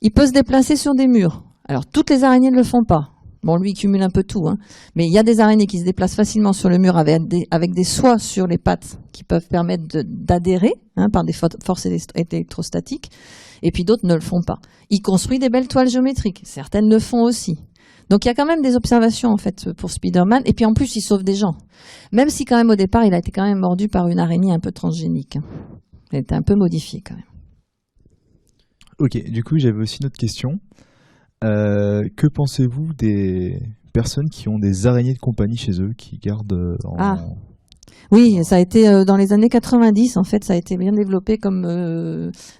Il peut se déplacer sur des murs. Alors, toutes les araignées ne le font pas. Bon, lui, il cumule un peu tout, hein. Mais il y a des araignées qui se déplacent facilement sur le mur avec des soies sur les pattes qui peuvent permettre d'adhérer, hein, par des forces électrostatiques. Et puis d'autres ne le font pas. Il construit des belles toiles géométriques. Certaines le font aussi. Donc, il y a quand même des observations, en fait, pour Spider-Man. Et puis, en plus, il sauve des gens. Même si, quand même, au départ, il a été quand même mordu par une araignée un peu transgénique. Elle était un peu modifiée, quand même. Ok, du coup, j'avais aussi une autre question. Que pensez-vous des personnes qui ont des araignées de compagnie chez eux, qui gardent Oui, ça a été dans les années 90, en fait, ça a été bien développé comme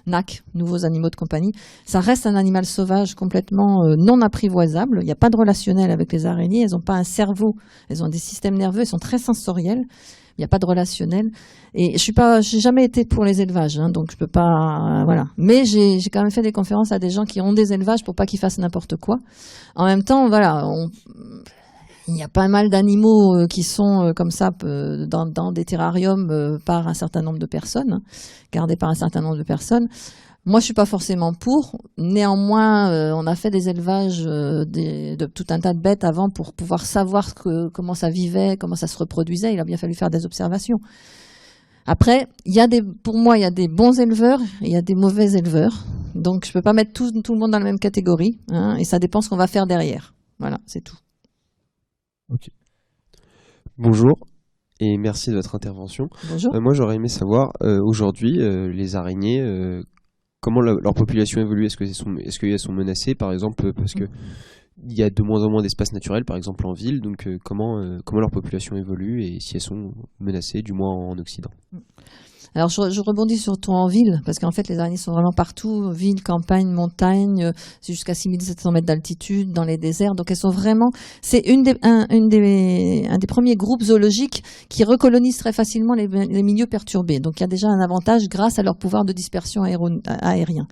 NAC, nouveaux animaux de compagnie. Ça reste un animal sauvage complètement non apprivoisable. Il n'y a pas de relationnel avec les araignées. Elles n'ont pas un cerveau. Elles ont des systèmes nerveux. Elles sont très sensorielles. Il n'y a pas de relationnel. Et j'ai jamais été pour les élevages, hein, donc je peux pas, voilà. Mais j'ai quand même fait des conférences à des gens qui ont des élevages pour pas qu'ils fassent n'importe quoi. En même temps, voilà, il y a pas mal d'animaux qui sont comme ça dans des terrariums par un certain nombre de personnes, gardés par un certain nombre de personnes. Moi, je suis pas forcément pour. Néanmoins, on a fait des élevages de tout un tas de bêtes avant pour pouvoir savoir comment ça vivait, comment ça se reproduisait. Il a bien fallu faire des observations. Après, pour moi, il y a des bons éleveurs et il y a des mauvais éleveurs. Donc, je peux pas mettre tout le monde dans la même catégorie, hein, et ça dépend ce qu'on va faire derrière. Voilà, c'est tout. Ok. Bonjour. Et merci de votre intervention. Bonjour. Moi, j'aurais aimé savoir, aujourd'hui, les araignées, comment leur population évolue. Est-ce qu'elles sont menacées, par exemple, parce que il y a de moins en moins d'espaces naturels, par exemple en ville. Donc, comment leur population évolue et si elles sont menacées, du moins en Occident. Alors, je rebondis surtout en ville, parce qu'en fait, les araignées sont vraiment partout, ville, campagne, montagne, c'est jusqu'à 6700 mètres d'altitude, dans les déserts. Donc, elles sont vraiment, c'est un des premiers groupes zoologiques qui recolonisent très facilement les milieux perturbés. Donc, il y a déjà un avantage grâce à leur pouvoir de dispersion aérien.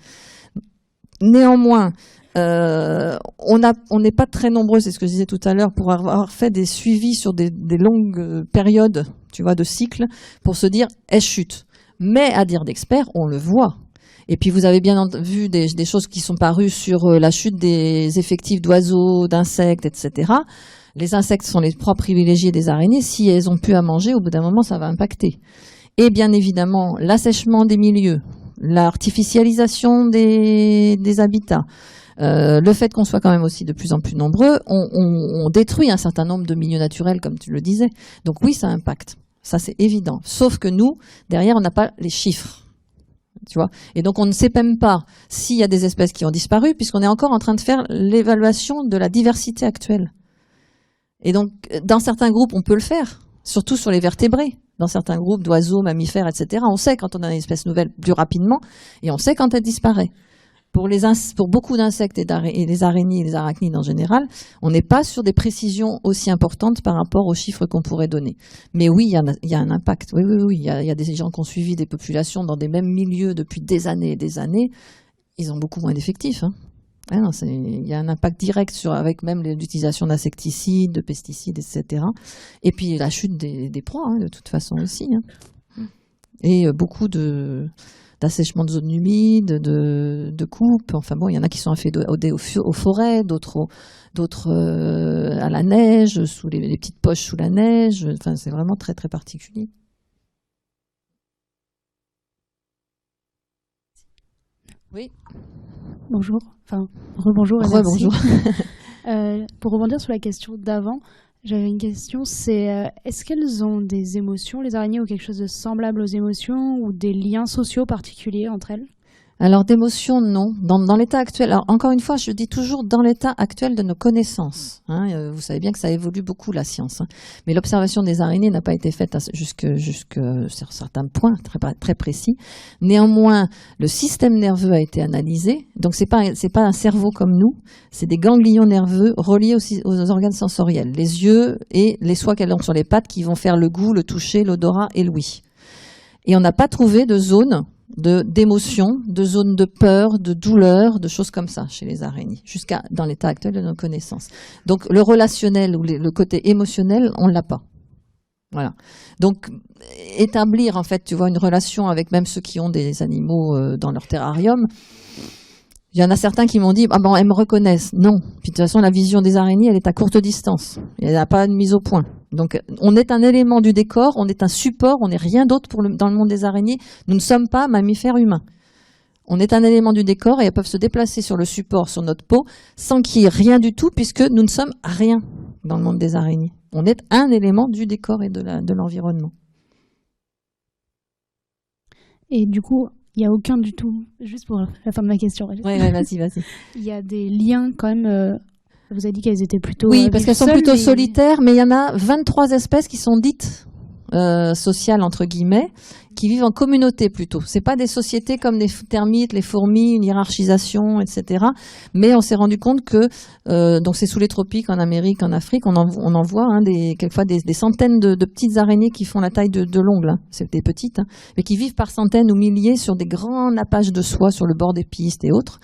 Néanmoins, on n'est pas très nombreux, c'est ce que je disais tout à l'heure, pour avoir fait des suivis sur des longues périodes, tu vois, de cycles, pour se dire, elles chutent. Mais à dire d'experts, on le voit. Et puis vous avez bien vu des choses qui sont parues sur la chute des effectifs d'oiseaux, d'insectes, etc. Les insectes sont les proies privilégiées des araignées. Si elles ont pu à manger, au bout d'un moment, ça va impacter. Et bien évidemment, l'assèchement des milieux, l'artificialisation des habitats, le fait qu'on soit quand même aussi de plus en plus nombreux, on détruit un certain nombre de milieux naturels, comme tu le disais. Donc oui, ça impacte. Ça, c'est évident. Sauf que nous, derrière, on n'a pas les chiffres. Tu vois. Et donc, on ne sait même pas s'il y a des espèces qui ont disparu, puisqu'on est encore en train de faire l'évaluation de la diversité actuelle. Et donc, dans certains groupes, on peut le faire, surtout sur les vertébrés. Dans certains groupes d'oiseaux, mammifères, etc., on sait quand on a une espèce nouvelle plus rapidement, et on sait quand elle disparaît. Pour beaucoup d'insectes et les araignées et les arachnides en général, on n'est pas sur des précisions aussi importantes par rapport aux chiffres qu'on pourrait donner. Mais oui, il y a un impact. Oui. Il y a des gens qui ont suivi des populations dans des mêmes milieux depuis des années et des années. Ils ont beaucoup moins d'effectifs. Hein. Il y a un impact direct avec même l'utilisation d'insecticides, de pesticides, etc. Et puis la chute des proies, de toute façon aussi. Hein. Et beaucoup d'assèchement de zones humides, de coupes. Enfin bon, il y en a qui sont faits aux forêts, d'autres à la neige, sous les petites poches sous la neige. Enfin, c'est vraiment très très particulier. Oui. Bonjour. Enfin, rebonjour. Rebonjour. Pour rebondir sur la question d'avant, j'avais une question, c'est est-ce qu'elles ont des émotions, les araignées, ou quelque chose de semblable aux émotions, ou des liens sociaux particuliers entre elles? Alors d'émotions, non. Dans l'état actuel, alors encore une fois, je dis toujours dans l'état actuel de nos connaissances. Hein, vous savez bien que ça évolue beaucoup la science. Hein, mais l'observation des araignées n'a pas été faite jusque sur certains points très précis. Néanmoins, le système nerveux a été analysé. Donc c'est pas un cerveau comme nous, c'est des ganglions nerveux reliés aux organes sensoriels, les yeux et les soies qu'elles ont sur les pattes qui vont faire le goût, le toucher, l'odorat et l'ouïe. Et on n'a pas trouvé de zone d'émotion, de zones de peur, de douleur, de choses comme ça chez les araignées, jusqu'à dans l'état actuel de nos connaissances. Donc le relationnel ou le côté émotionnel, on l'a pas. Voilà. Donc établir en fait, tu vois, une relation avec même ceux qui ont des animaux dans leur terrarium. Il y en a certains qui m'ont dit elles me reconnaissent. Non. Puis de toute façon, la vision des araignées, elle est à courte distance. Il n'y a pas de mise au point. Donc, on est un élément du décor, on est un support, on n'est rien d'autre dans le monde des araignées. Nous ne sommes pas mammifères humains. On est un élément du décor et elles peuvent se déplacer sur le support, sur notre peau, sans qu'il y ait rien du tout, puisque nous ne sommes rien dans le monde des araignées. On est un élément du décor et de l'environnement. Et du coup, il n'y a aucun du tout, juste pour la fin de ma question. Oui, vas-y. Il y a des liens quand même. Vous avez dit qu'elles étaient plutôt. Oui, parce qu'elles sont plutôt solitaires, mais il y en a 23 espèces qui sont dites sociales, entre guillemets, qui vivent en communauté plutôt. C'est pas des sociétés comme les termites, les fourmis, une hiérarchisation, etc. Mais on s'est rendu compte que, donc c'est sous les tropiques, en Amérique, en Afrique, on en voit quelquefois des centaines de petites araignées qui font la taille de l'ongle. Hein. C'est des petites, hein, mais qui vivent par centaines ou milliers sur des grands nappages de soie sur le bord des pistes et autres.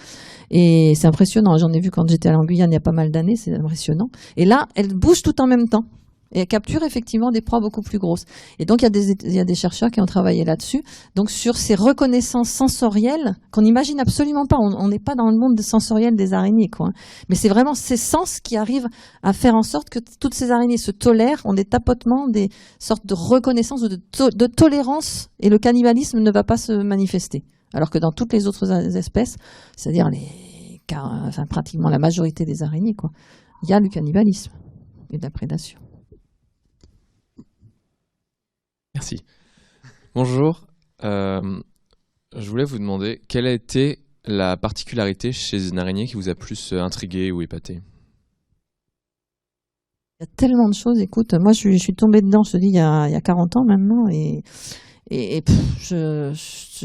Et c'est impressionnant. J'en ai vu quand j'étais en Guyane il y a pas mal d'années. C'est impressionnant. Et là, elles bougent tout en même temps. Et elles capturent effectivement des proies beaucoup plus grosses. Et donc, il y a des chercheurs qui ont travaillé là-dessus. Donc, sur ces reconnaissances sensorielles qu'on n'imagine absolument pas. On n'est pas dans le monde sensoriel des araignées, quoi. Mais c'est vraiment ces sens qui arrivent à faire en sorte que toutes ces araignées se tolèrent, ont des tapotements, des sortes de reconnaissance ou de tolérance. Et le cannibalisme ne va pas se manifester. Alors que dans toutes les autres espèces, c'est-à-dire pratiquement la majorité des araignées, quoi, il y a le cannibalisme et de la prédation. Merci. Bonjour. Je voulais vous demander quelle a été la particularité chez une araignée qui vous a plus intrigué ou épaté? Il y a tellement de choses. Écoute, moi je suis tombée dedans, je te dis, il y a 40 ans maintenant,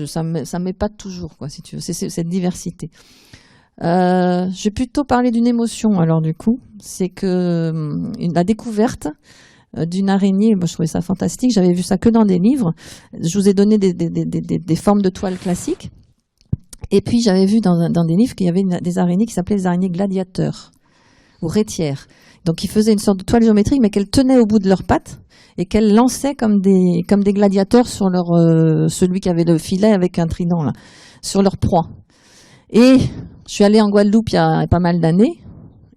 ça m'épate toujours, quoi, si tu veux. C'est cette diversité. Je vais plutôt parler d'une émotion, alors du coup. C'est que la découverte d'une araignée, moi, je trouvais ça fantastique. J'avais vu ça que dans des livres. Je vous ai donné des formes de toiles classiques. Et puis, j'avais vu dans des livres qu'il y avait des araignées qui s'appelaient les araignées gladiateurs ou rétières. Donc, ils faisaient une sorte de toile géométrique, mais qu'elles tenaient au bout de leurs pattes et qu'elles lançaient comme des gladiateurs sur celui qui avait le filet avec un trident, là, sur leur proie. Et je suis allée en Guadeloupe il y a pas mal d'années.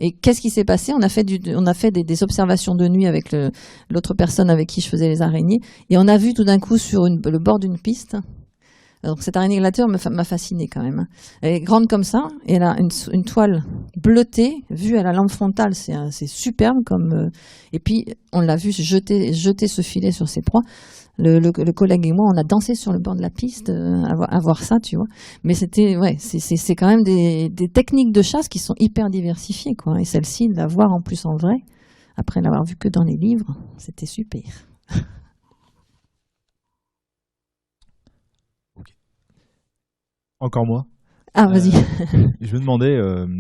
Et qu'est-ce qui s'est passé? On a fait des observations de nuit avec l'autre personne avec qui je faisais les araignées. Et on a vu tout d'un coup sur le bord d'une piste. Donc cette araignée gladiateur m'a fascinée quand même. Elle est grande comme ça. Et elle a une toile bleutée, vue à la lampe frontale. C'est superbe comme. Et puis on l'a vu jeter ce filet sur ses proies. Le collègue et moi, on a dansé sur le bord de la piste à voir ça, tu vois. Mais c'est quand même des techniques de chasse qui sont hyper diversifiées, quoi. Et celle-ci, de la voir en plus en vrai, après l'avoir vue que dans les livres, c'était super. Okay. Encore moi. Ah, vas-y. Je me demandais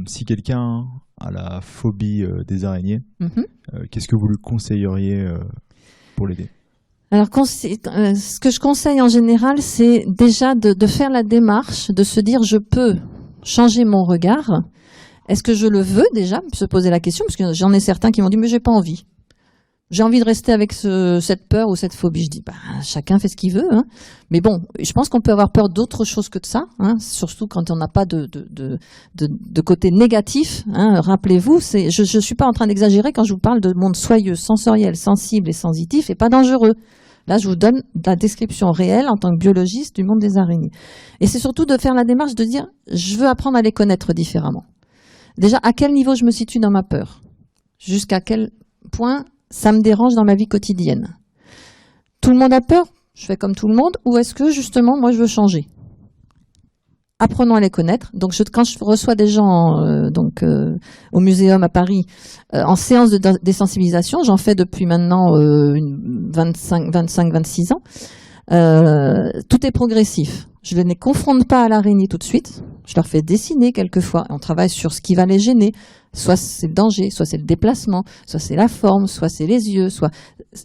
si quelqu'un a la phobie des araignées, qu'est-ce que vous lui conseilleriez pour l'aider? Alors, ce que je conseille en général, c'est déjà de faire la démarche, de se dire je peux changer mon regard. Est-ce que je le veux déjà? Se poser la question, parce que j'en ai certains qui m'ont dit mais j'ai pas envie. J'ai envie de rester avec cette peur ou cette phobie. Je dis, chacun fait ce qu'il veut. Hein. Mais bon, je pense qu'on peut avoir peur d'autre chose que de ça, hein, surtout quand on n'a pas de côté négatif. Hein. Rappelez-vous, je suis pas en train d'exagérer quand je vous parle de monde soyeux, sensoriel, sensible et sensitif et pas dangereux. Là, je vous donne la description réelle en tant que biologiste du monde des araignées. Et c'est surtout de faire la démarche de dire, je veux apprendre à les connaître différemment. Déjà, à quel niveau je me situe dans ma peur? Jusqu'à quel point ça me dérange dans ma vie quotidienne? Tout le monde a peur, je fais comme tout le monde, ou est-ce que justement moi je veux changer? Apprenons à les connaître. Donc quand je reçois des gens au muséum à Paris en séance de désensibilisation, j'en fais depuis maintenant 25-26 ans, tout est progressif. Je ne les confronte pas à l'araignée tout de suite. Je leur fais dessiner quelquefois. On travaille sur ce qui va les gêner. Soit c'est le danger, soit c'est le déplacement, soit c'est la forme, soit c'est les yeux, soit...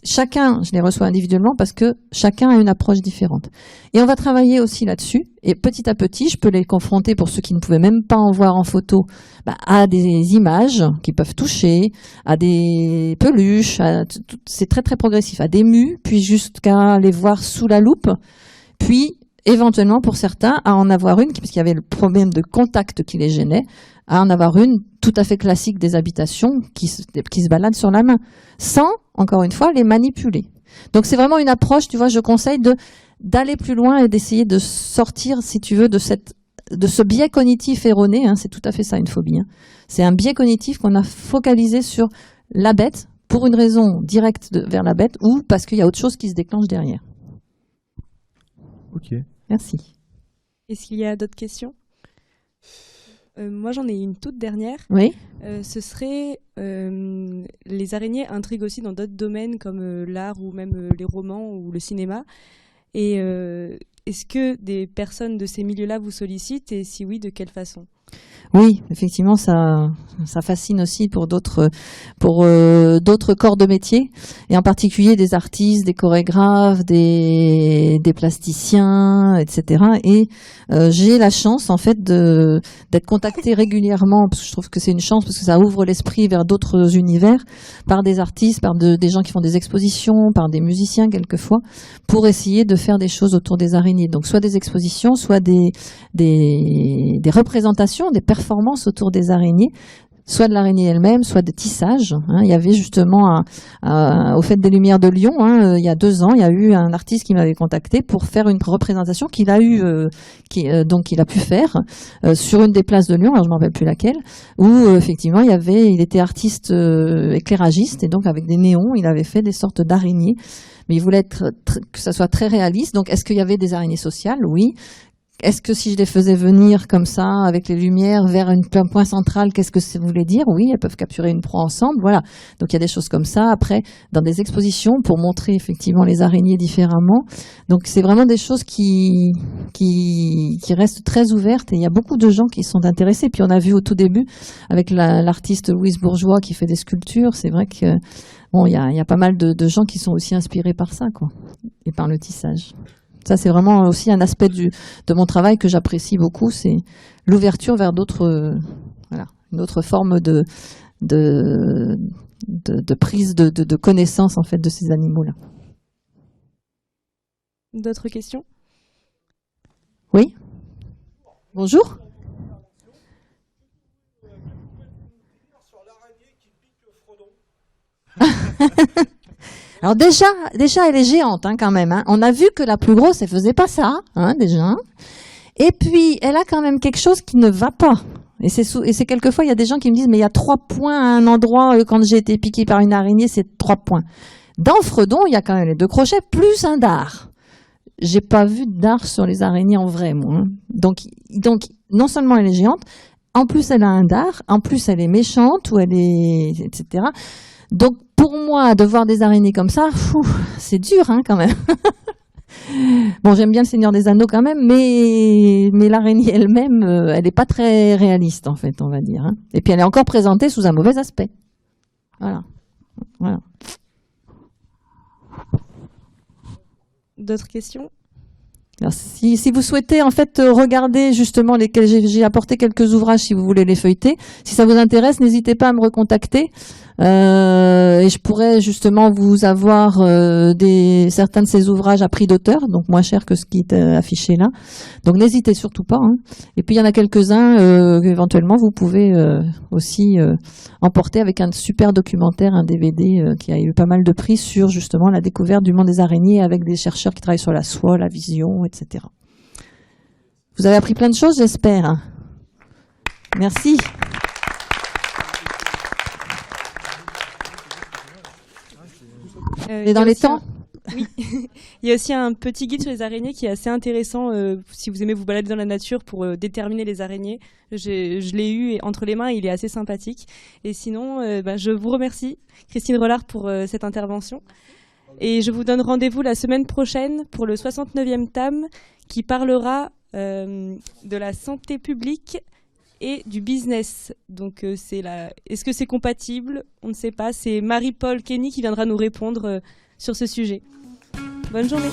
Chacun, je les reçois individuellement parce que chacun a une approche différente. Et on va travailler aussi là-dessus. Et petit à petit, je peux les confronter, pour ceux qui ne pouvaient même pas en voir en photo, à des images qui peuvent toucher, à des peluches, c'est très très progressif, à des mues, puis jusqu'à les voir sous la loupe, puis éventuellement pour certains à en avoir une, parce qu'il y avait le problème de contact qui les gênait, à en avoir une tout à fait classique des habitations qui se balade sur la main, sans, encore une fois, les manipuler. Donc c'est vraiment une approche, tu vois, je conseille d'aller plus loin et d'essayer de sortir, si tu veux, de ce biais cognitif erroné, hein, c'est tout à fait ça une phobie. Hein. C'est un biais cognitif qu'on a focalisé sur la bête, pour une raison directe vers la bête, ou parce qu'il y a autre chose qui se déclenche derrière. Ok. Merci. Est-ce qu'il y a d'autres questions? Moi, j'en ai une toute dernière. Oui. Ce serait les araignées intriguent aussi dans d'autres domaines comme l'art ou même les romans ou le cinéma. Et est-ce que des personnes de ces milieux-là vous sollicitent et si oui, de quelle façon? Oui, effectivement, ça fascine aussi pour d'autres corps de métier, et en particulier des artistes, des chorégraphes, des plasticiens, etc. Et j'ai la chance en fait d'être contactée régulièrement, parce que je trouve que c'est une chance, parce que ça ouvre l'esprit vers d'autres univers, par des artistes, par des gens qui font des expositions, par des musiciens quelquefois, pour essayer de faire des choses autour des araignées. Donc soit des expositions, soit des représentations, des performances autour des araignées, soit de l'araignée elle-même, soit de tissage. Hein. Il y avait justement au Fête des Lumières de Lyon, hein, il y a 2 ans, il y a eu un artiste qui m'avait contacté pour faire une représentation qu'il a pu faire sur une des places de Lyon, alors je ne me rappelle plus laquelle, où effectivement il était artiste éclairagiste, et donc avec des néons, il avait fait des sortes d'araignées, mais il voulait que ça soit très réaliste. Donc est-ce qu'il y avait des araignées sociales? Oui. Est-ce que si je les faisais venir comme ça, avec les lumières, vers un point central, qu'est-ce que ça voulait dire? Oui, elles peuvent capturer une proie ensemble, voilà. Donc il y a des choses comme ça. Après, dans des expositions, pour montrer effectivement les araignées différemment. Donc c'est vraiment des choses qui restent très ouvertes, et il y a beaucoup de gens qui sont intéressés. Puis on a vu au tout début, avec l'artiste Louise Bourgeois qui fait des sculptures, c'est vrai que bon, il y a pas mal de gens qui sont aussi inspirés par ça, quoi, et par le tissage. Ça, c'est vraiment aussi un aspect de mon travail que j'apprécie beaucoup, c'est l'ouverture vers d'autres, une autre forme de prise de connaissance en fait de ces animaux-là. D'autres questions? Oui. Bonjour. Alors déjà, elle est géante hein, quand même. Hein. On a vu que la plus grosse, elle faisait pas ça, hein, déjà. Et puis, elle a quand même quelque chose qui ne va pas. Et c'est quelquefois, il y a des gens qui me disent, mais il y a 3 points à un endroit, quand j'ai été piquée par une araignée, c'est 3 points. Dans Fredon, il y a quand même les 2 crochets, plus un dard. J'ai pas vu de dard sur les araignées en vrai, moi. Hein. Donc, non seulement elle est géante, en plus elle a un dard, en plus elle est méchante, ou elle est, etc. Donc, pour moi, de voir des araignées comme ça, c'est dur hein, quand même. Bon, j'aime bien le Seigneur des Anneaux quand même, mais l'araignée elle-même, elle n'est pas très réaliste en fait, on va dire. Hein. Et puis elle est encore présentée sous un mauvais aspect. Voilà. D'autres questions ? Alors, si vous souhaitez en fait regarder justement lesquels j'ai apporté quelques ouvrages si vous voulez les feuilleter, si ça vous intéresse, n'hésitez pas à me recontacter et je pourrais justement vous avoir certains de ces ouvrages à prix d'auteur, donc moins cher que ce qui est affiché là. Donc n'hésitez surtout pas. Hein. Et puis il y en a quelques-uns éventuellement vous pouvez aussi emporter avec un super documentaire, un DVD qui a eu pas mal de prix sur justement la découverte du monde des araignées avec des chercheurs qui travaillent sur la soie, la vision, etc. Vous avez appris plein de choses, j'espère. Merci. Et dans les temps Oui. Il y a aussi un petit guide sur les araignées qui est assez intéressant si vous aimez vous balader dans la nature pour déterminer les araignées. Je l'ai eu entre les mains et il est assez sympathique. Et sinon, je vous remercie, Christine Relard, pour cette intervention. Et je vous donne rendez-vous la semaine prochaine pour le 69e TAM qui parlera de la santé publique et du business. Donc est-ce que c'est compatible ? On ne sait pas. C'est Marie-Paul Kenny qui viendra nous répondre sur ce sujet. Bonne journée.